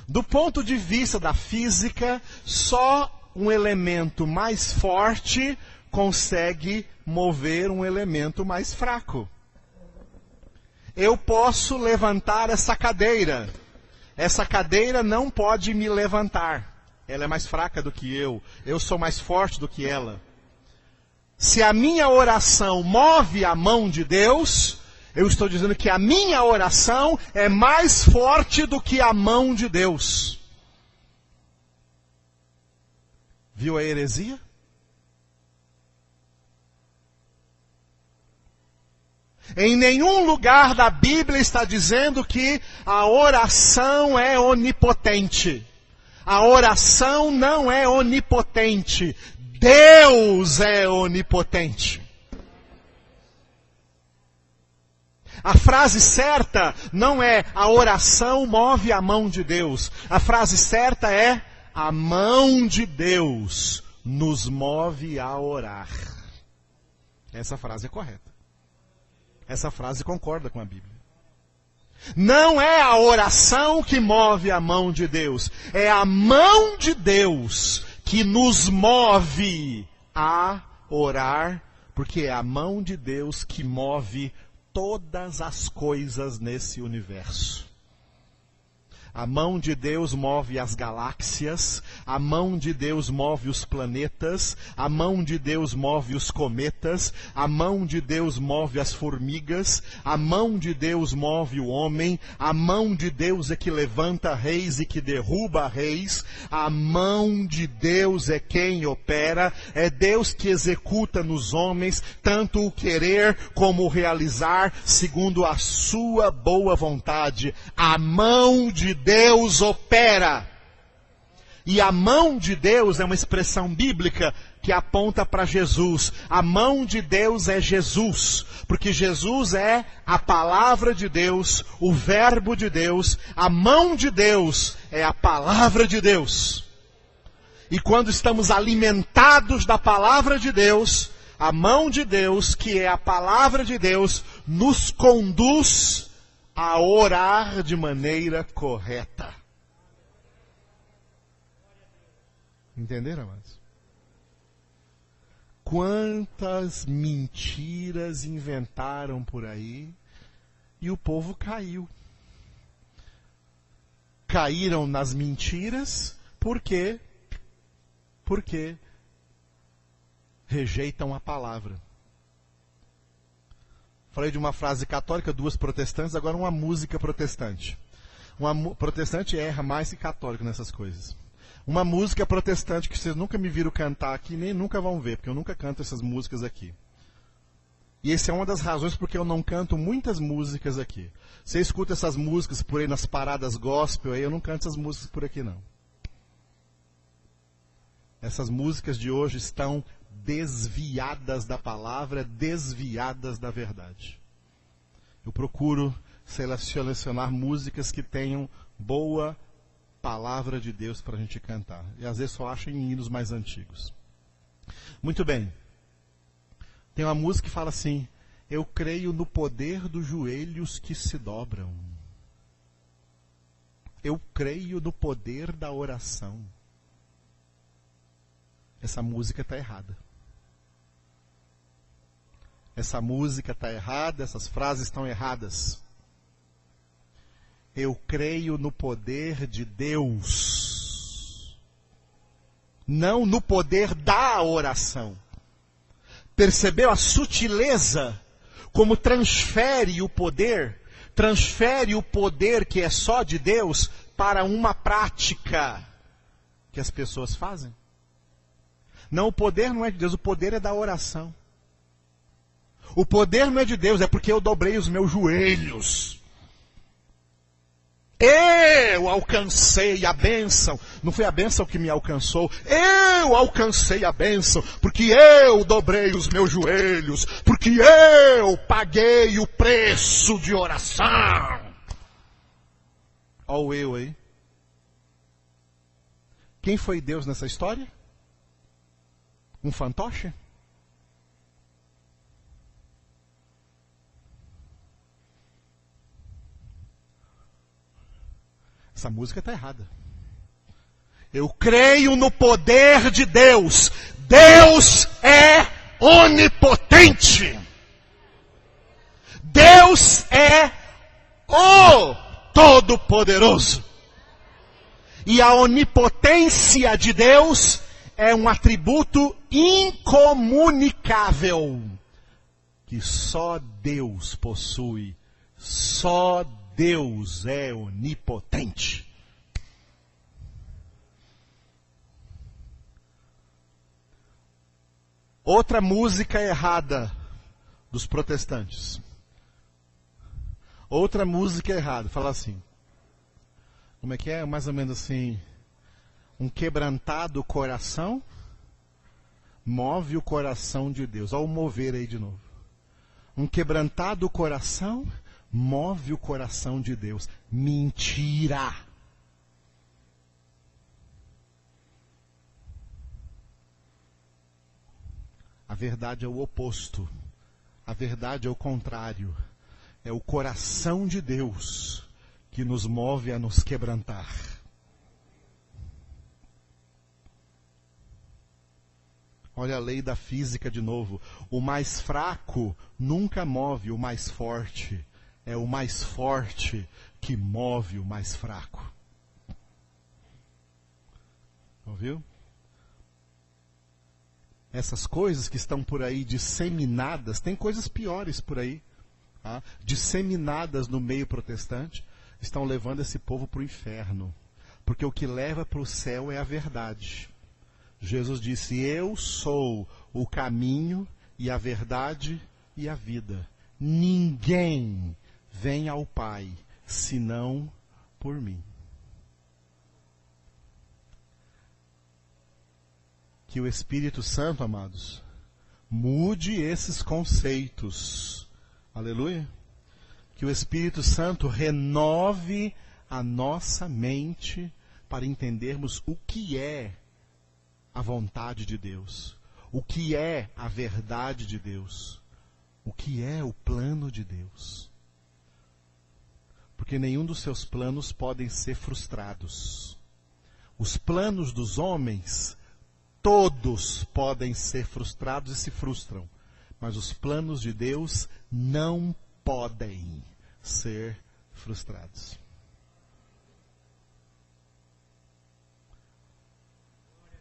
Do ponto de vista da física, só um elemento mais forte consegue mover um elemento mais fraco. Eu posso levantar essa cadeira. Essa cadeira não pode me levantar. Ela é mais fraca do que eu. Eu sou mais forte do que ela. Se a minha oração move a mão de Deus, eu estou dizendo que a minha oração é mais forte do que a mão de Deus. Viu a heresia? Em nenhum lugar da Bíblia está dizendo que a oração é onipotente. A oração não é onipotente. Deus é onipotente. A frase certa não é a oração move a mão de Deus. A frase certa é a mão de Deus nos move a orar. Essa frase é correta. Essa frase concorda com a Bíblia. Não é a oração que move a mão de Deus. É a mão de Deus que nos move a orar. Porque é a mão de Deus que move todas as coisas nesse universo. A mão de Deus move as galáxias, a mão de Deus move os planetas, a mão de Deus move os cometas, a mão de Deus move as formigas, a mão de Deus move o homem, a mão de Deus é que levanta reis e que derruba reis, a mão de Deus é quem opera, é Deus que executa nos homens tanto o querer como o realizar, segundo a sua boa vontade. A mão de Deus opera. E a mão de Deus é uma expressão bíblica que aponta para Jesus. A mão de Deus é Jesus, porque Jesus é a palavra de Deus, o verbo de Deus. A mão de Deus é a palavra de Deus. E quando estamos alimentados da palavra de Deus, a mão de Deus, que é a palavra de Deus, nos conduz a orar de maneira correta. Entenderam, amados? Quantas mentiras inventaram por aí e o povo caiu. Caíram nas mentiras, por quê? Porque rejeitam a palavra. Falei de uma frase católica, duas protestantes, agora uma música protestante. Protestante erra mais que católico nessas coisas. Uma música protestante que vocês nunca me viram cantar aqui, nem nunca vão ver, porque eu nunca canto essas músicas aqui. E essa é uma das razões porque eu não canto muitas músicas aqui. Você escuta essas músicas por aí nas paradas gospel, aí eu não canto essas músicas por aqui não. Essas músicas de hoje estão desviadas da palavra, desviadas da verdade. Eu procuro selecionar músicas que tenham boa palavra de Deus para a gente cantar. E às vezes só acho em hinos mais antigos. Muito bem. Tem uma música que fala assim: eu creio no poder dos joelhos que se dobram. Eu creio no poder da oração. Essa música está errada. Essa música está errada, essas frases estão erradas. Eu creio no poder de Deus, não no poder da oração. Percebeu a sutileza? Como transfere o poder que é só de Deus para uma prática que as pessoas fazem? Não, o poder não é de Deus, o poder é da oração. O poder não é de Deus, é porque eu dobrei os meus joelhos. Eu alcancei a bênção. Não foi a bênção que me alcançou. Eu alcancei a bênção porque eu dobrei os meus joelhos. Porque eu paguei o preço de oração. Olha o eu aí. Quem foi Deus nessa história? Um fantoche? Essa música está errada. Eu creio no poder de Deus. Deus é onipotente. Deus é o Todo-Poderoso. E a onipotência de Deus é um atributo incomunicável que só Deus possui. Só Deus é onipotente. Outra música errada dos protestantes. Outra música errada. Fala assim. Como é que é? Mais ou menos assim. Um quebrantado coração move o coração de Deus. Olha o mover aí de novo. Um quebrantado coração move o coração de Deus. Mentira! A verdade é o oposto. A verdade é o contrário. É o coração de Deus que nos move a nos quebrantar. Olha a lei da física de novo. O mais fraco nunca move o mais forte. É o mais forte que move o mais fraco. Ouviu? Essas coisas que estão por aí disseminadas, tem coisas piores por aí, tá? Disseminadas no meio protestante, estão levando esse povo para o inferno. Porque o que leva para o céu é a verdade. Jesus disse, eu sou o caminho e a verdade e a vida. Ninguém vem ao Pai, senão por mim. Que o Espírito Santo, amados, mude esses conceitos. Aleluia. Que o Espírito Santo renove a nossa mente para entendermos o que é a vontade de Deus, o que é a verdade de Deus, o que é o plano de Deus. Porque nenhum dos seus planos podem ser frustrados. Os planos dos homens, todos podem ser frustrados e se frustram. Mas os planos de Deus não podem ser frustrados.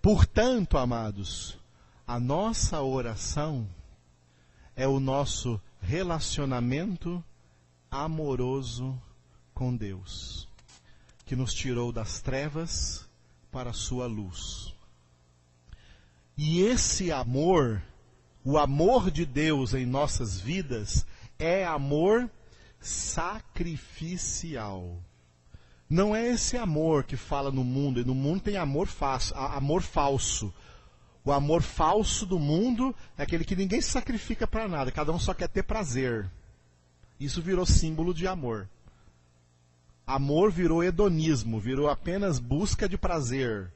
Portanto, amados, a nossa oração é o nosso relacionamento amoroso com Deus, que nos tirou das trevas para a sua luz. E esse amor, o amor de Deus em nossas vidas, é amor sacrificial. Não é esse amor que fala no mundo, e no mundo tem amor falso. O amor falso do mundo é aquele que ninguém se sacrifica para nada, cada um só quer ter prazer. Isso virou símbolo de amor. Amor virou hedonismo, virou apenas busca de prazer.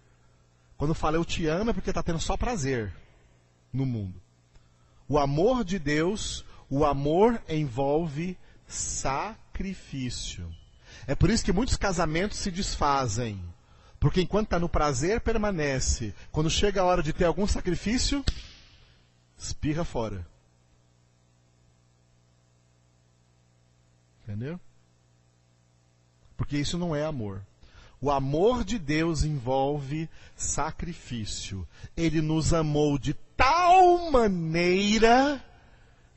Quando fala eu te amo é porque está tendo só prazer no mundo. O amor de Deus, o amor envolve sacrifício. É por isso que muitos casamentos se desfazem. Porque enquanto está no prazer, permanece. Quando chega a hora de ter algum sacrifício, espirra fora. Entendeu? Porque isso não é amor. O amor de Deus envolve sacrifício. Ele nos amou de tal maneira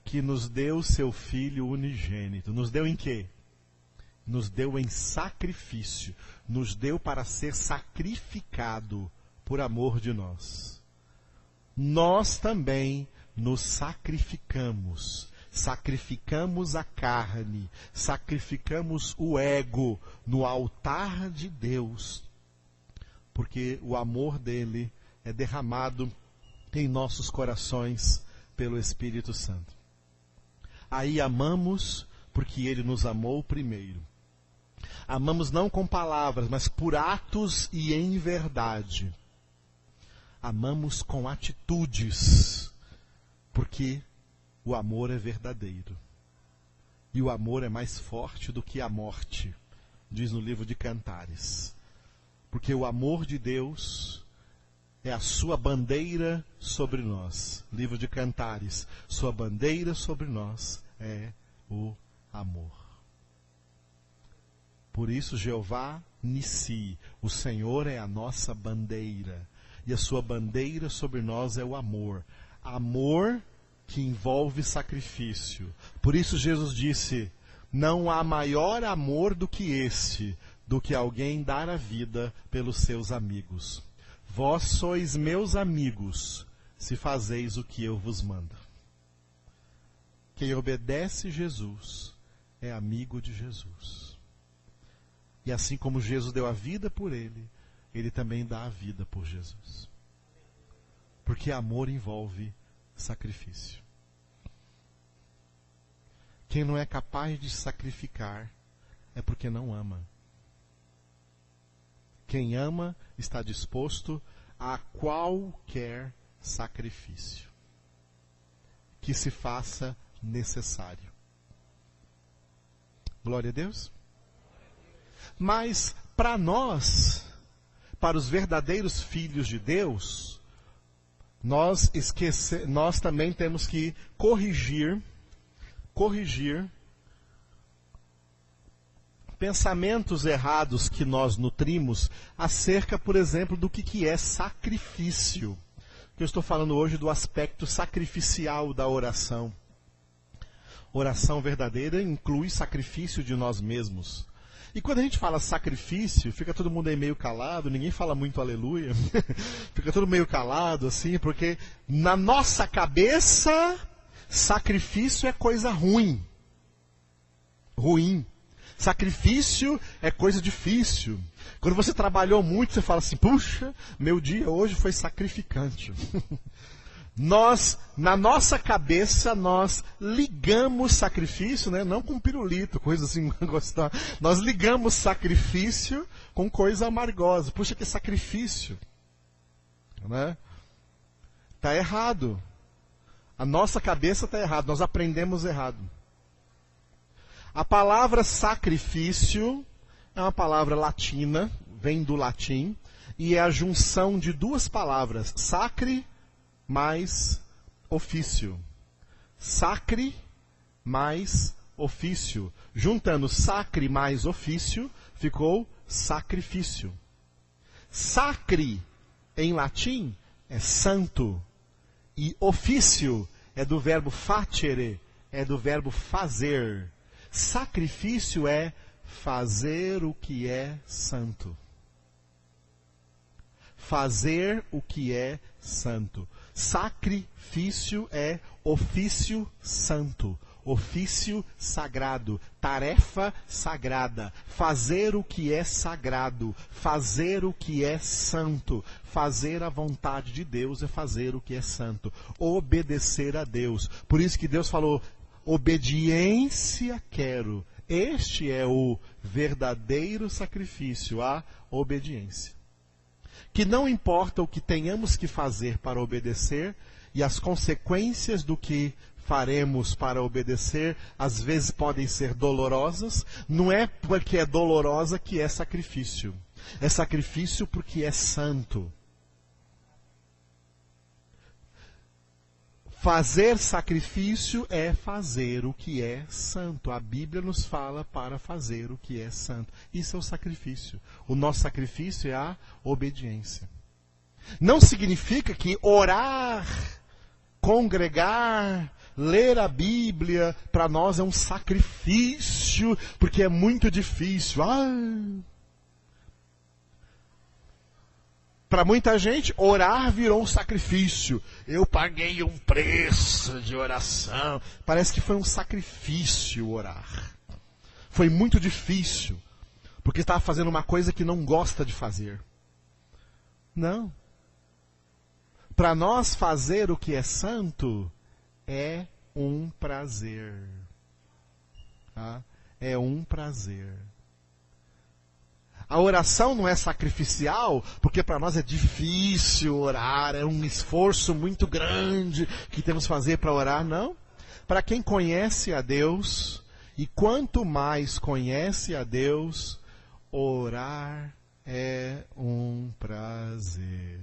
que nos deu seu Filho unigênito. Nos deu em quê? Nos deu em sacrifício. Nos deu para ser sacrificado por amor de nós. Nós também nos sacrificamos. Sacrificamos a carne, sacrificamos o ego no altar de Deus, porque o amor dele é derramado em nossos corações pelo Espírito Santo. Aí amamos porque ele nos amou primeiro. Amamos não com palavras, mas por atos e em verdade. Amamos com atitudes, porque o amor é verdadeiro. E o amor é mais forte do que a morte, diz no livro de Cantares. Porque o amor de Deus é a sua bandeira sobre nós. Livro de Cantares. Sua bandeira sobre nós é o amor. Por isso, Jeová Nissi, o Senhor é a nossa bandeira. e a sua bandeira sobre nós é o amor. Amor que envolve sacrifício. Por isso Jesus disse, não há maior amor do que este, do que alguém dar a vida pelos seus amigos. Vós sois meus amigos, se fazeis o que eu vos mando. Quem obedece Jesus é amigo de Jesus. E assim como Jesus deu a vida por ele, ele também dá a vida por Jesus. Porque amor envolve sacrifício. Quem não é capaz de sacrificar é porque não ama. Quem ama está disposto a qualquer sacrifício que se faça necessário. Glória a Deus. Mas para nós, para os verdadeiros filhos de Deus, nós também temos que corrigir pensamentos errados que nós nutrimos acerca, por exemplo, do que é sacrifício. Eu estou falando hoje do aspecto sacrificial da oração. Oração verdadeira inclui sacrifício de nós mesmos. E quando a gente fala sacrifício, fica todo mundo aí meio calado, ninguém fala muito aleluia. Fica todo meio calado, assim, porque na nossa cabeça, sacrifício é coisa ruim. Ruim. Sacrifício é coisa difícil. Quando você trabalhou muito, você fala assim, puxa, meu dia hoje foi sacrificante. Na nossa cabeça, nós ligamos sacrifício, né? Não com pirulito, coisa assim, gostosa. Nós ligamos sacrifício com coisa amargosa. Puxa, que sacrifício. Né? Tá errado. A nossa cabeça está errada, nós aprendemos errado. A palavra sacrifício é uma palavra latina, vem do latim, e é a junção de duas palavras, sacre mais ofício. Sacre mais ofício. Juntando sacre mais ofício, ficou sacrifício. Sacre, em latim, é santo. E ofício é do verbo facere, é do verbo fazer. Sacrifício é fazer o que é santo. Fazer o que é santo. Sacrifício é ofício santo, ofício sagrado, tarefa sagrada, fazer o que é sagrado, fazer o que é santo, fazer a vontade de Deus é fazer o que é santo, obedecer a Deus. Por isso que Deus falou, obediência quero. Este é o verdadeiro sacrifício, a obediência. Que não importa o que tenhamos que fazer para obedecer, e as consequências do que faremos para obedecer, às vezes podem ser dolorosas, não é porque é dolorosa que é sacrifício. É sacrifício porque é santo. Fazer sacrifício é fazer o que é santo. A Bíblia nos fala para fazer o que é santo. Isso é o sacrifício. O nosso sacrifício é a obediência. Não significa que orar, congregar, ler a Bíblia, para nós é um sacrifício, porque é muito difícil. Para muita gente, orar virou um sacrifício. Eu paguei um preço de oração. Parece que foi um sacrifício orar. Foi muito difícil, porque estava fazendo uma coisa que não gosta de fazer. Não. Para nós fazer o que é santo é um prazer. Tá? É um prazer. A oração não é sacrificial, porque para nós é difícil orar, é um esforço muito grande que temos que fazer para orar, não. Para quem conhece a Deus, e quanto mais conhece a Deus, orar é um prazer.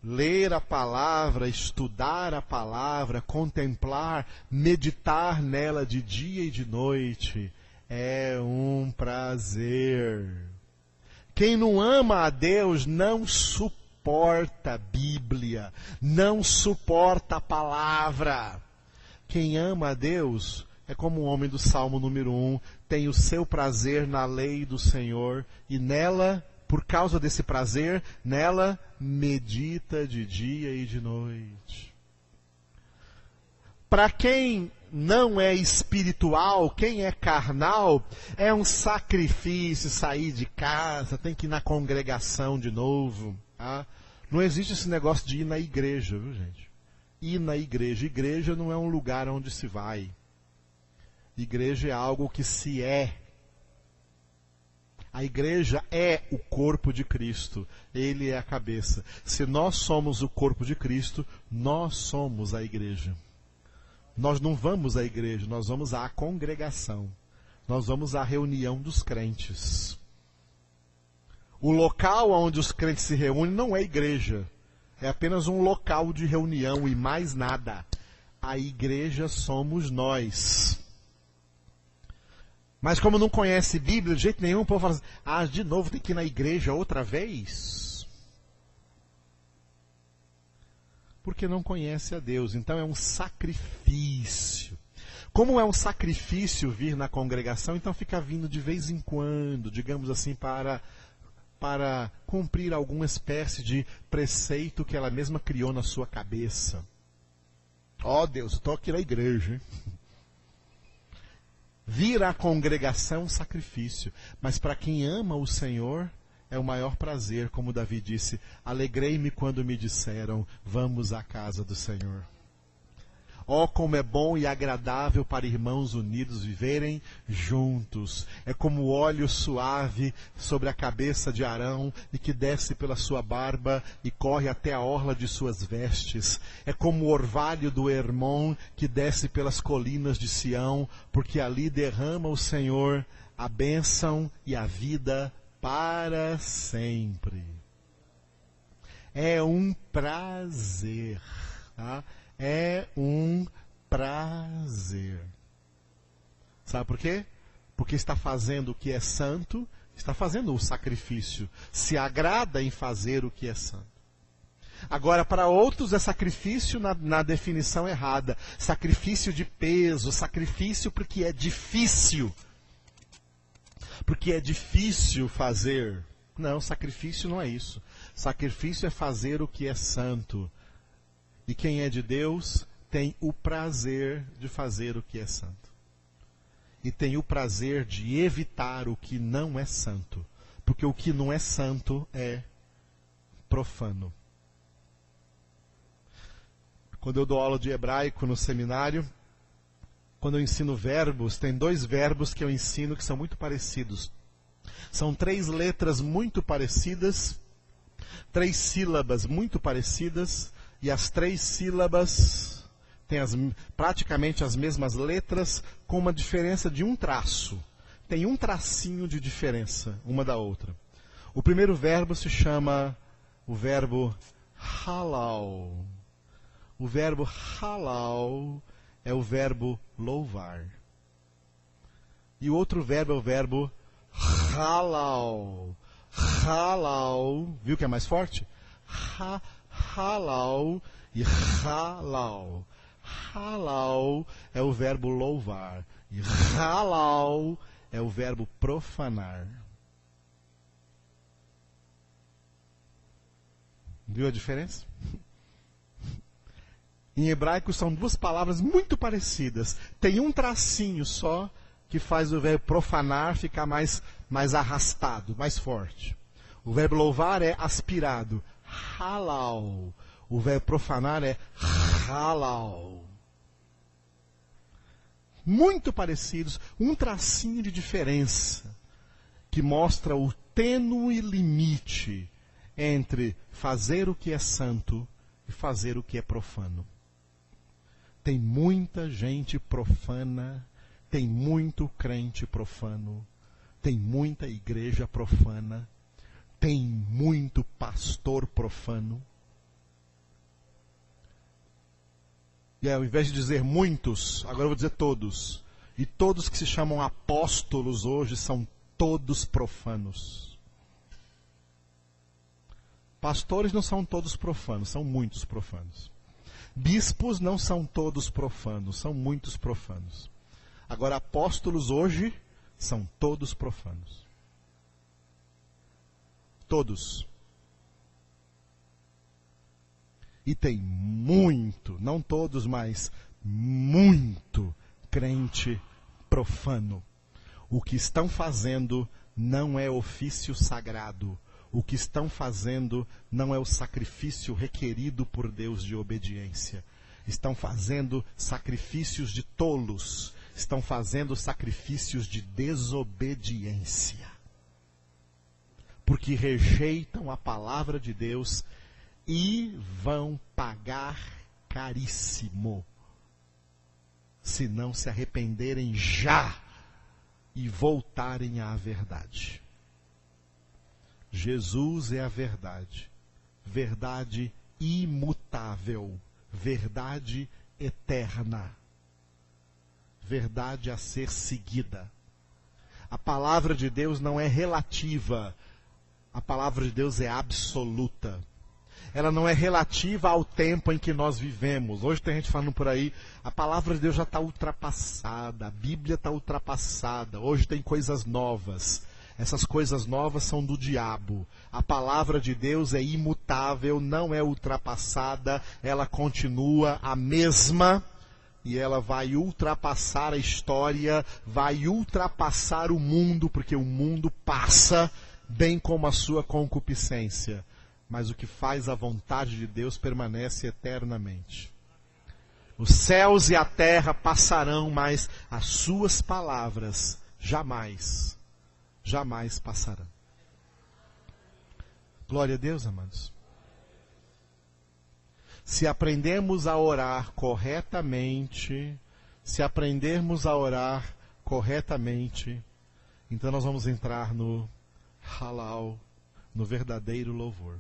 Ler a palavra, estudar a palavra, contemplar, meditar nela de dia e de noite é um prazer. Quem não ama a Deus não suporta a Bíblia, não suporta a palavra. Quem ama a Deus é como o homem do Salmo número 1, tem o seu prazer na lei do Senhor e nela, por causa desse prazer, nela medita de dia e de noite. Para quem não é espiritual, quem é carnal, é um sacrifício sair de casa, tem que ir na congregação de novo. Tá? Não existe esse negócio de ir na igreja, viu, gente? Ir na igreja. Igreja não é um lugar onde se vai. Igreja é algo que se é. A igreja é o corpo de Cristo. Ele é a cabeça. Se nós somos o corpo de Cristo, nós somos a igreja. Nós não vamos à igreja, nós vamos à congregação. Nós vamos à reunião dos crentes. O local onde os crentes se reúnem não é igreja. É apenas um local de reunião e mais nada. A igreja somos nós. Mas como não conhece Bíblia de jeito nenhum, o povo fala assim, de novo tem que ir na igreja outra vez? Porque não conhece a Deus. Então é um sacrifício. Como é um sacrifício vir na congregação, então fica vindo de vez em quando, digamos assim, para cumprir alguma espécie de preceito que ela mesma criou na sua cabeça. Deus, estou aqui na igreja. Hein? Vir à congregação é um sacrifício. Mas para quem ama o Senhor, é o maior prazer, como Davi disse, alegrei-me quando me disseram, vamos à casa do Senhor. Como é bom e agradável para irmãos unidos viverem juntos. É como o óleo suave sobre a cabeça de Arão e que desce pela sua barba e corre até a orla de suas vestes. É como o orvalho do Hermon que desce pelas colinas de Sião, porque ali derrama o Senhor a bênção e a vida para sempre. É um prazer, tá? É um prazer. Sabe por quê? Porque está fazendo o que é santo, está fazendo o sacrifício, se agrada em fazer o que é santo. Agora, para outros é sacrifício na definição errada, sacrifício de peso, sacrifício porque é difícil. Porque é difícil fazer. Não, sacrifício não é isso. Sacrifício é fazer o que é santo. E quem é de Deus tem o prazer de fazer o que é santo. E tem o prazer de evitar o que não é santo. Porque o que não é santo é profano. Quando eu dou aula de hebraico no seminário, quando eu ensino verbos, tem 2 verbos que eu ensino que são muito parecidos. São 3 letras muito parecidas, 3 sílabas muito parecidas, e as 3 sílabas têm praticamente as mesmas letras, com uma diferença de um traço. Tem um tracinho de diferença uma da outra. O primeiro verbo se chama o verbo halal. O verbo halal é o verbo louvar. E o outro verbo é o verbo halal. Halal, viu que é mais forte? Halal e halal. Halal é o verbo louvar. E halal é o verbo profanar. Viu a diferença? Em hebraico são 2 palavras muito parecidas. Tem um tracinho só que faz o verbo profanar ficar mais arrastado, mais forte. O verbo louvar é aspirado. Halal. O verbo profanar é halal. Muito parecidos, um tracinho de diferença que mostra o tênue limite entre fazer o que é santo e fazer o que é profano. Tem muita gente profana, tem muito crente profano, tem muita igreja profana, tem muito pastor profano. E ao invés de dizer muitos, agora eu vou dizer todos. E todos que se chamam apóstolos hoje são todos profanos. Pastores não são todos profanos, são muitos profanos. Bispos não são todos profanos, são muitos profanos. Agora, apóstolos hoje são todos profanos. Todos. E tem muito, não todos, mas muito crente profano. O que estão fazendo não é ofício sagrado. O que estão fazendo não é o sacrifício requerido por Deus de obediência. Estão fazendo sacrifícios de tolos. Estão fazendo sacrifícios de desobediência. Porque rejeitam a palavra de Deus e vão pagar caríssimo se não se arrependerem já e voltarem à verdade. Jesus é a verdade, verdade imutável, verdade eterna, verdade a ser seguida. A palavra de Deus não é relativa, a palavra de Deus é absoluta. Ela não é relativa ao tempo em que nós vivemos. Hoje tem gente falando por aí, a palavra de Deus já está ultrapassada, a Bíblia está ultrapassada, hoje tem coisas novas. Essas coisas novas são do diabo. A palavra de Deus é imutável, não é ultrapassada, ela continua a mesma e ela vai ultrapassar a história, vai ultrapassar o mundo, porque o mundo passa, bem como a sua concupiscência. Mas o que faz a vontade de Deus permanece eternamente. Os céus e a terra passarão, mas as suas palavras jamais passarão. Glória a Deus, amados. Se aprendermos a orar corretamente, então nós vamos entrar no halal, no verdadeiro louvor.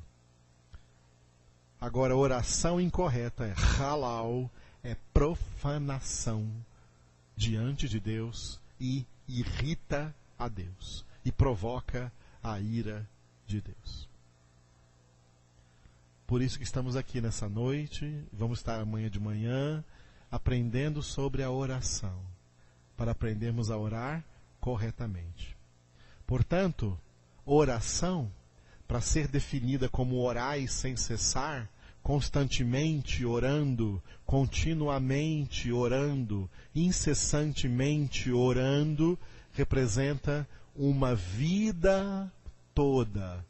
Agora, oração incorreta é halal, é profanação diante de Deus e irrita a Deus e provoca a ira de Deus. Por isso que estamos aqui nessa noite, vamos estar amanhã de manhã, aprendendo sobre a oração, para aprendermos a orar corretamente. Portanto, oração, para ser definida como orais sem cessar, constantemente orando, continuamente orando, incessantemente orando, representa uma vida toda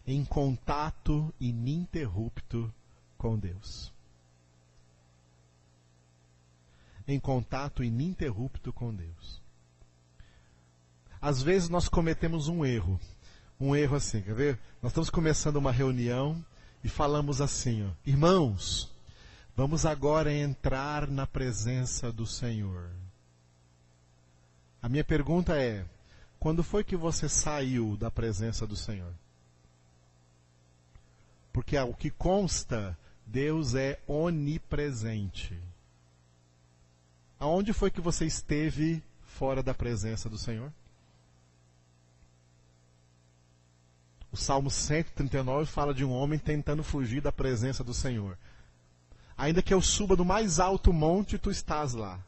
em contato ininterrupto com Deus. Em contato ininterrupto com Deus. Às vezes nós cometemos um erro assim, quer ver? Nós estamos começando uma reunião e falamos assim, ó, irmãos, vamos agora entrar na presença do Senhor. A minha pergunta é, quando foi que você saiu da presença do Senhor? Porque o que consta, Deus é onipresente. Aonde foi que você esteve fora da presença do Senhor? O Salmo 139 fala de um homem tentando fugir da presença do Senhor. Ainda que eu suba do mais alto monte, tu estás lá.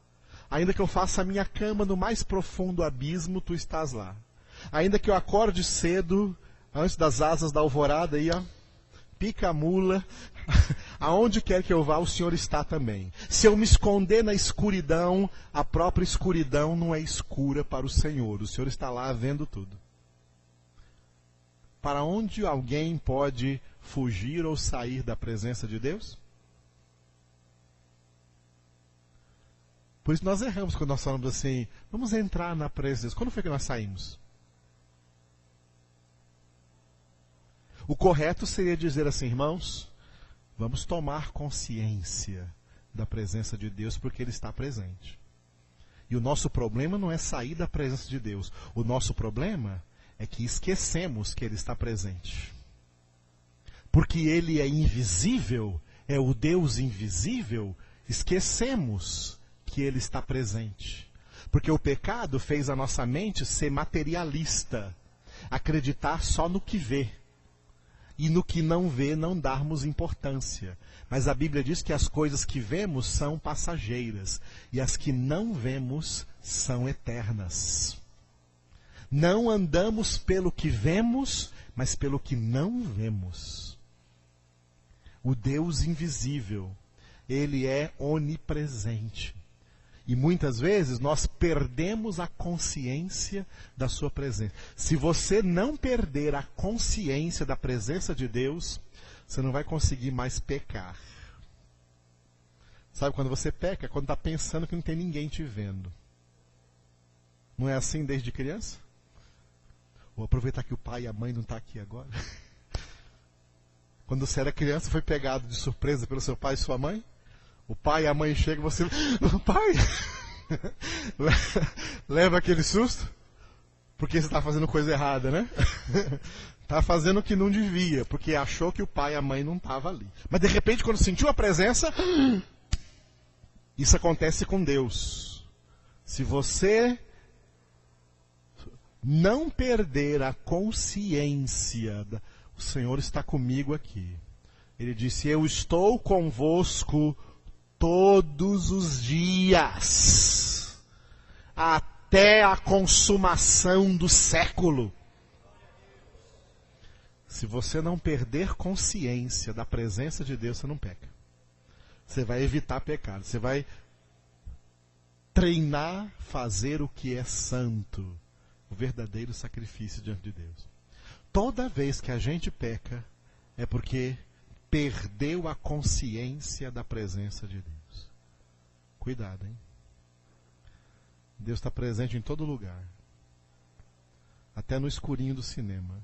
Ainda que eu faça a minha cama no mais profundo abismo, tu estás lá. Ainda que eu acorde cedo, antes das asas da alvorada, e pica a mula, aonde quer que eu vá, o Senhor está também. Se eu me esconder na escuridão, a própria escuridão não é escura para o Senhor está lá vendo tudo. Para onde alguém pode fugir ou sair da presença de Deus? Por isso nós erramos quando nós falamos assim, vamos entrar na presença de Deus. Quando foi que nós saímos? O correto seria dizer assim, irmãos, vamos tomar consciência da presença de Deus porque Ele está presente. E o nosso problema não é sair da presença de Deus. O nosso problema é que esquecemos que Ele está presente. Porque Ele é invisível, é o Deus invisível, esquecemos que Ele está presente. Porque o pecado fez a nossa mente ser materialista, acreditar só no que vê. e no que não vê não darmos importância. Mas a Bíblia diz que as coisas que vemos são passageiras e as que não vemos são eternas. Não andamos pelo que vemos, mas pelo que não vemos. O Deus invisível, Ele é onipresente. E muitas vezes nós perdemos a consciência da sua presença. Se você não perder a consciência da presença de Deus, você não vai conseguir mais pecar. Sabe quando você peca? Quando está pensando que não tem ninguém te vendo. Não é assim desde criança? Vou aproveitar que o pai e a mãe não estão aqui agora. Quando você era criança, foi pegado de surpresa pelo seu pai e sua mãe? O pai e a mãe chegam e você... Pai! Leva aquele susto? Porque você está fazendo coisa errada, né? Está fazendo o que não devia, porque achou que o pai e a mãe não estavam ali. Mas de repente, quando sentiu a presença... Isso acontece com Deus. Se você não perder a consciência... O Senhor está comigo aqui. Ele disse, eu estou convosco todos os dias, até a consumação do século. Se você não perder consciência da presença de Deus, você não peca. Você vai evitar pecado. Você vai treinar fazer o que é santo. O verdadeiro sacrifício diante de Deus. Toda vez que a gente peca, é porque perdeu a consciência da presença de Deus. Cuidado, hein? Deus está presente em todo lugar. Até no escurinho do cinema.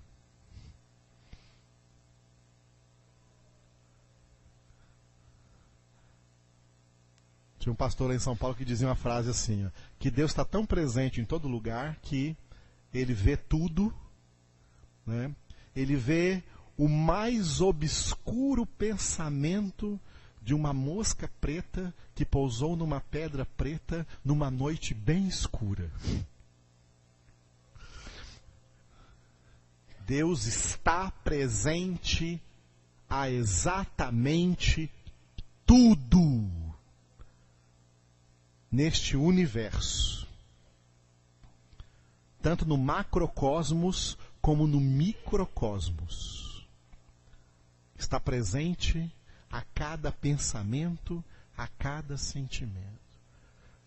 Tinha um pastor lá em São Paulo que dizia uma frase assim, ó, que Deus está tão presente em todo lugar que Ele vê tudo, né? Ele vê o mais obscuro pensamento de uma mosca preta que pousou numa pedra preta numa noite bem escura. Deus está presente a exatamente tudo neste universo. Tanto no macrocosmos como no microcosmos. Está presente a cada pensamento, a cada sentimento.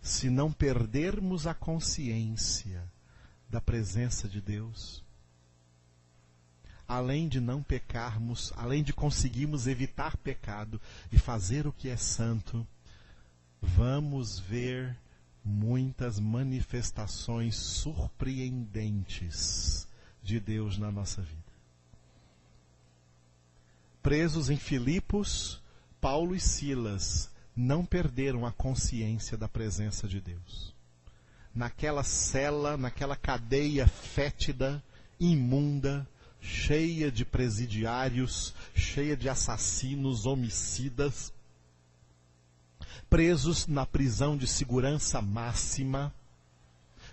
Se não perdermos a consciência da presença de Deus, além de não pecarmos, além de conseguirmos evitar pecado e fazer o que é santo, vamos ver muitas manifestações surpreendentes de Deus na nossa vida. Presos em Filipos, Paulo e Silas não perderam a consciência da presença de Deus. Naquela cela, naquela cadeia fétida, imunda, cheia de presidiários, cheia de assassinos, homicidas, presos na prisão de segurança máxima,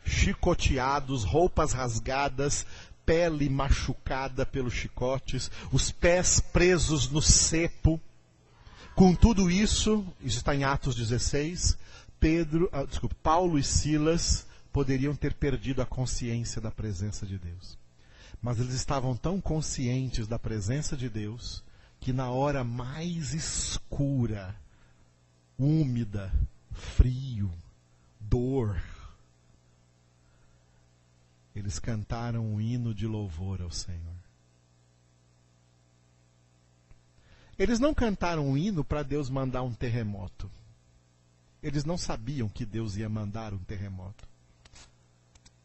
chicoteados, roupas rasgadas, pele machucada pelos chicotes, os pés presos no cepo. Com tudo isso está em Atos 16, Paulo e Silas poderiam ter perdido a consciência da presença de Deus. Mas eles estavam tão conscientes da presença de Deus, que na hora mais escura, úmida, frio, dor, eles cantaram um hino de louvor ao Senhor. Eles não cantaram um hino para Deus mandar um terremoto. Eles não sabiam que Deus ia mandar um terremoto.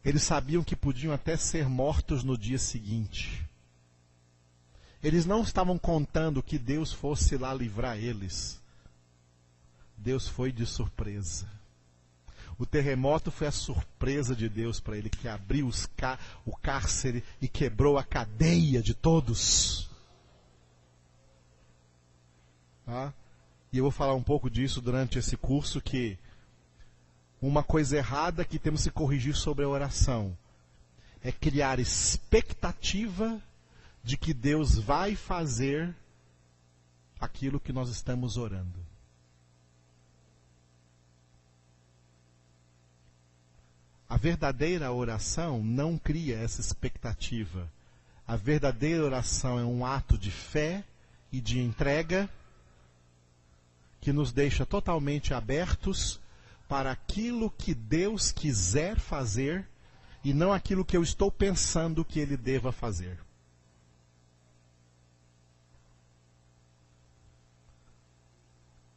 Eles sabiam que podiam até ser mortos no dia seguinte. Eles não estavam contando que Deus fosse lá livrar eles. Deus foi de surpresa. O terremoto foi a surpresa de Deus para ele, que abriu o cárcere e quebrou a cadeia de todos. E eu vou falar um pouco disso durante esse curso, que uma coisa errada que temos que corrigir sobre a oração é criar expectativa de que Deus vai fazer aquilo que nós estamos orando. A verdadeira oração não cria essa expectativa. A verdadeira oração é um ato de fé e de entrega que nos deixa totalmente abertos para aquilo que Deus quiser fazer e não aquilo que eu estou pensando que Ele deva fazer.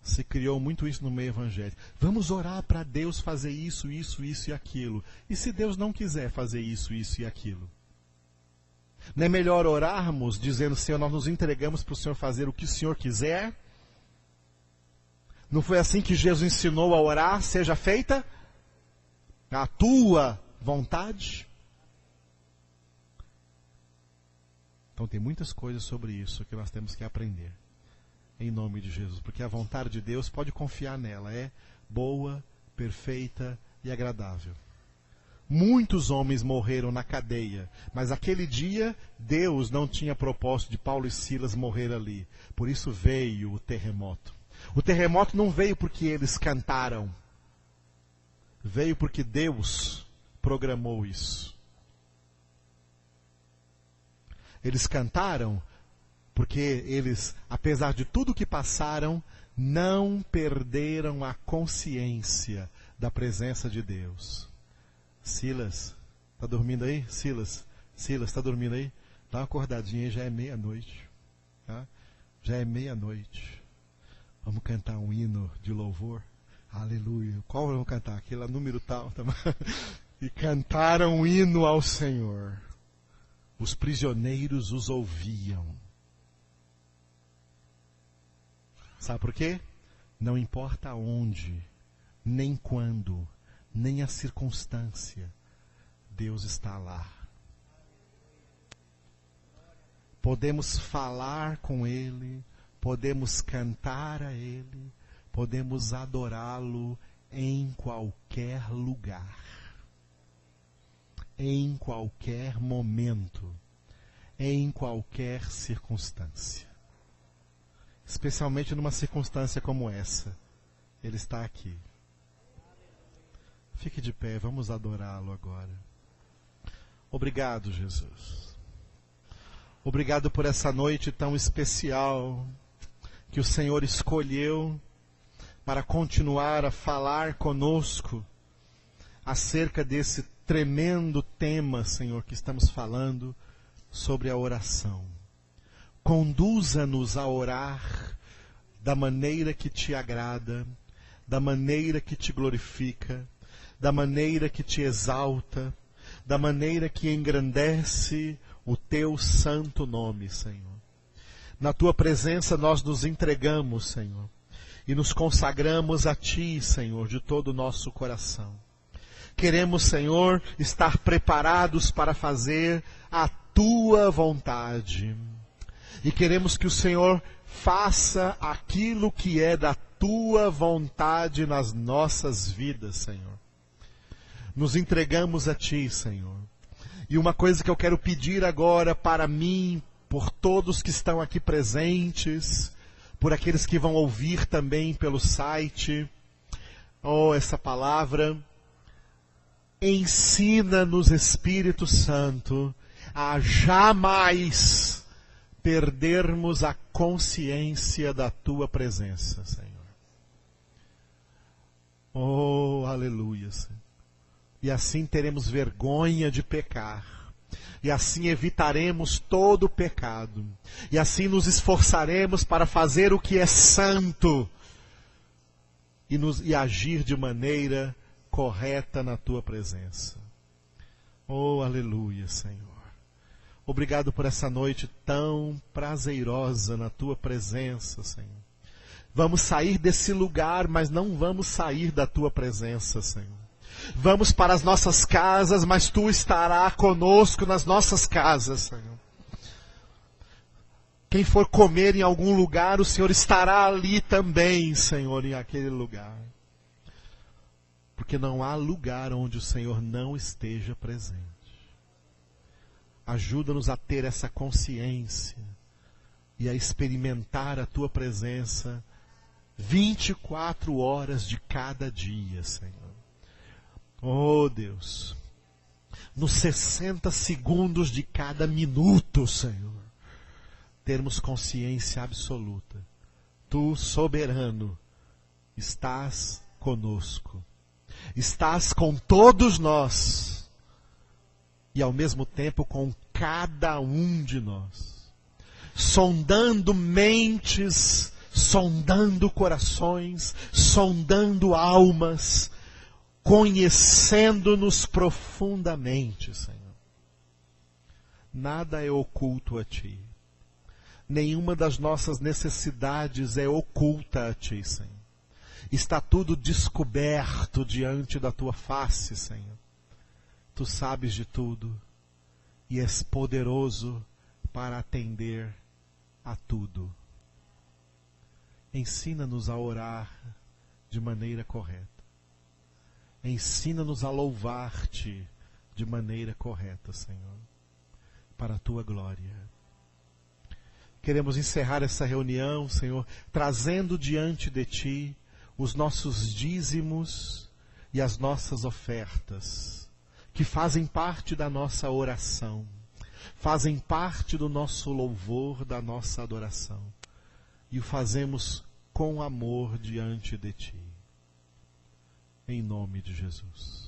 Se criou muito isso no meio evangélico. Vamos orar para Deus fazer isso, isso, isso e aquilo. E se Deus não quiser fazer isso, isso e aquilo? Não é melhor orarmos dizendo, Senhor, nós nos entregamos para o Senhor fazer o que o Senhor quiser? Não foi assim que Jesus ensinou a orar? Seja feita a tua vontade. Então tem muitas coisas sobre isso que nós temos que aprender. Em nome de Jesus. Porque a vontade de Deus, pode confiar nela, é boa, perfeita e agradável. Muitos homens morreram na cadeia, mas aquele dia Deus não tinha propósito de Paulo e Silas morrer ali. Por isso veio o terremoto. O terremoto não veio porque eles cantaram. Veio porque Deus programou isso. Eles cantaram porque eles, apesar de tudo que passaram, não perderam a consciência da presença de Deus. Silas, está dormindo aí? Silas, está dormindo aí? Dá uma acordadinha aí, já é meia-noite. Tá? Já é meia-noite. Vamos cantar um hino de louvor. Aleluia. Qual vamos cantar? Aquele número tal. Tá? E cantaram um hino ao Senhor. Os prisioneiros os ouviam. Sabe por quê? Não importa onde, nem quando, nem a circunstância, Deus está lá. Podemos falar com Ele, podemos cantar a Ele, podemos adorá-lo em qualquer lugar, em qualquer momento, em qualquer circunstância. Especialmente numa circunstância como essa. Ele está aqui. Fique de pé, vamos adorá-lo agora. Obrigado, Jesus. Obrigado por essa noite tão especial que o Senhor escolheu para continuar a falar conosco acerca desse tremendo tema, Senhor, que estamos falando sobre a oração. Conduza-nos a orar da maneira que te agrada, da maneira que te glorifica, da maneira que te exalta, da maneira que engrandece o teu santo nome, Senhor. Na tua presença nós nos entregamos, Senhor, e nos consagramos a ti, Senhor, de todo o nosso coração. Queremos, Senhor, estar preparados para fazer a tua vontade. E queremos que o Senhor faça aquilo que é da tua vontade nas nossas vidas, Senhor. Nos entregamos a ti, Senhor. E uma coisa que eu quero pedir agora para mim, por todos que estão aqui presentes, por aqueles que vão ouvir também pelo site, essa palavra, ensina-nos, Espírito Santo, a jamais perdermos a consciência da tua presença, Senhor. Oh, aleluia, Senhor. E assim teremos vergonha de pecar. E assim evitaremos todo o pecado. E assim nos esforçaremos para fazer o que é santo. E agir de maneira correta na tua presença. Oh, aleluia, Senhor. Obrigado por essa noite tão prazerosa na tua presença, Senhor. Vamos sair desse lugar, mas não vamos sair da tua presença, Senhor. Vamos para as nossas casas, mas tu estarás conosco nas nossas casas, Senhor. Quem for comer em algum lugar, o Senhor estará ali também, Senhor, em aquele lugar. Porque não há lugar onde o Senhor não esteja presente. Ajuda-nos a ter essa consciência e a experimentar a Tua presença 24 horas de cada dia, Senhor. Oh Deus, nos 60 segundos de cada minuto, Senhor, termos consciência absoluta. Tu, soberano, estás conosco. Estás com todos nós e ao mesmo tempo com cada um de nós. Sondando mentes, sondando corações, sondando almas, conhecendo-nos profundamente, Senhor. Nada é oculto a Ti. Nenhuma das nossas necessidades é oculta a Ti, Senhor. Está tudo descoberto diante da Tua face, Senhor. Tu sabes de tudo e és poderoso para atender a tudo. Ensina-nos a orar de maneira correta. Ensina-nos a louvar-Te de maneira correta, Senhor, para a Tua glória. Queremos encerrar essa reunião, Senhor, trazendo diante de Ti os nossos dízimos e as nossas ofertas, que fazem parte da nossa oração, fazem parte do nosso louvor, da nossa adoração, e o fazemos com amor diante de Ti. Em nome de Jesus.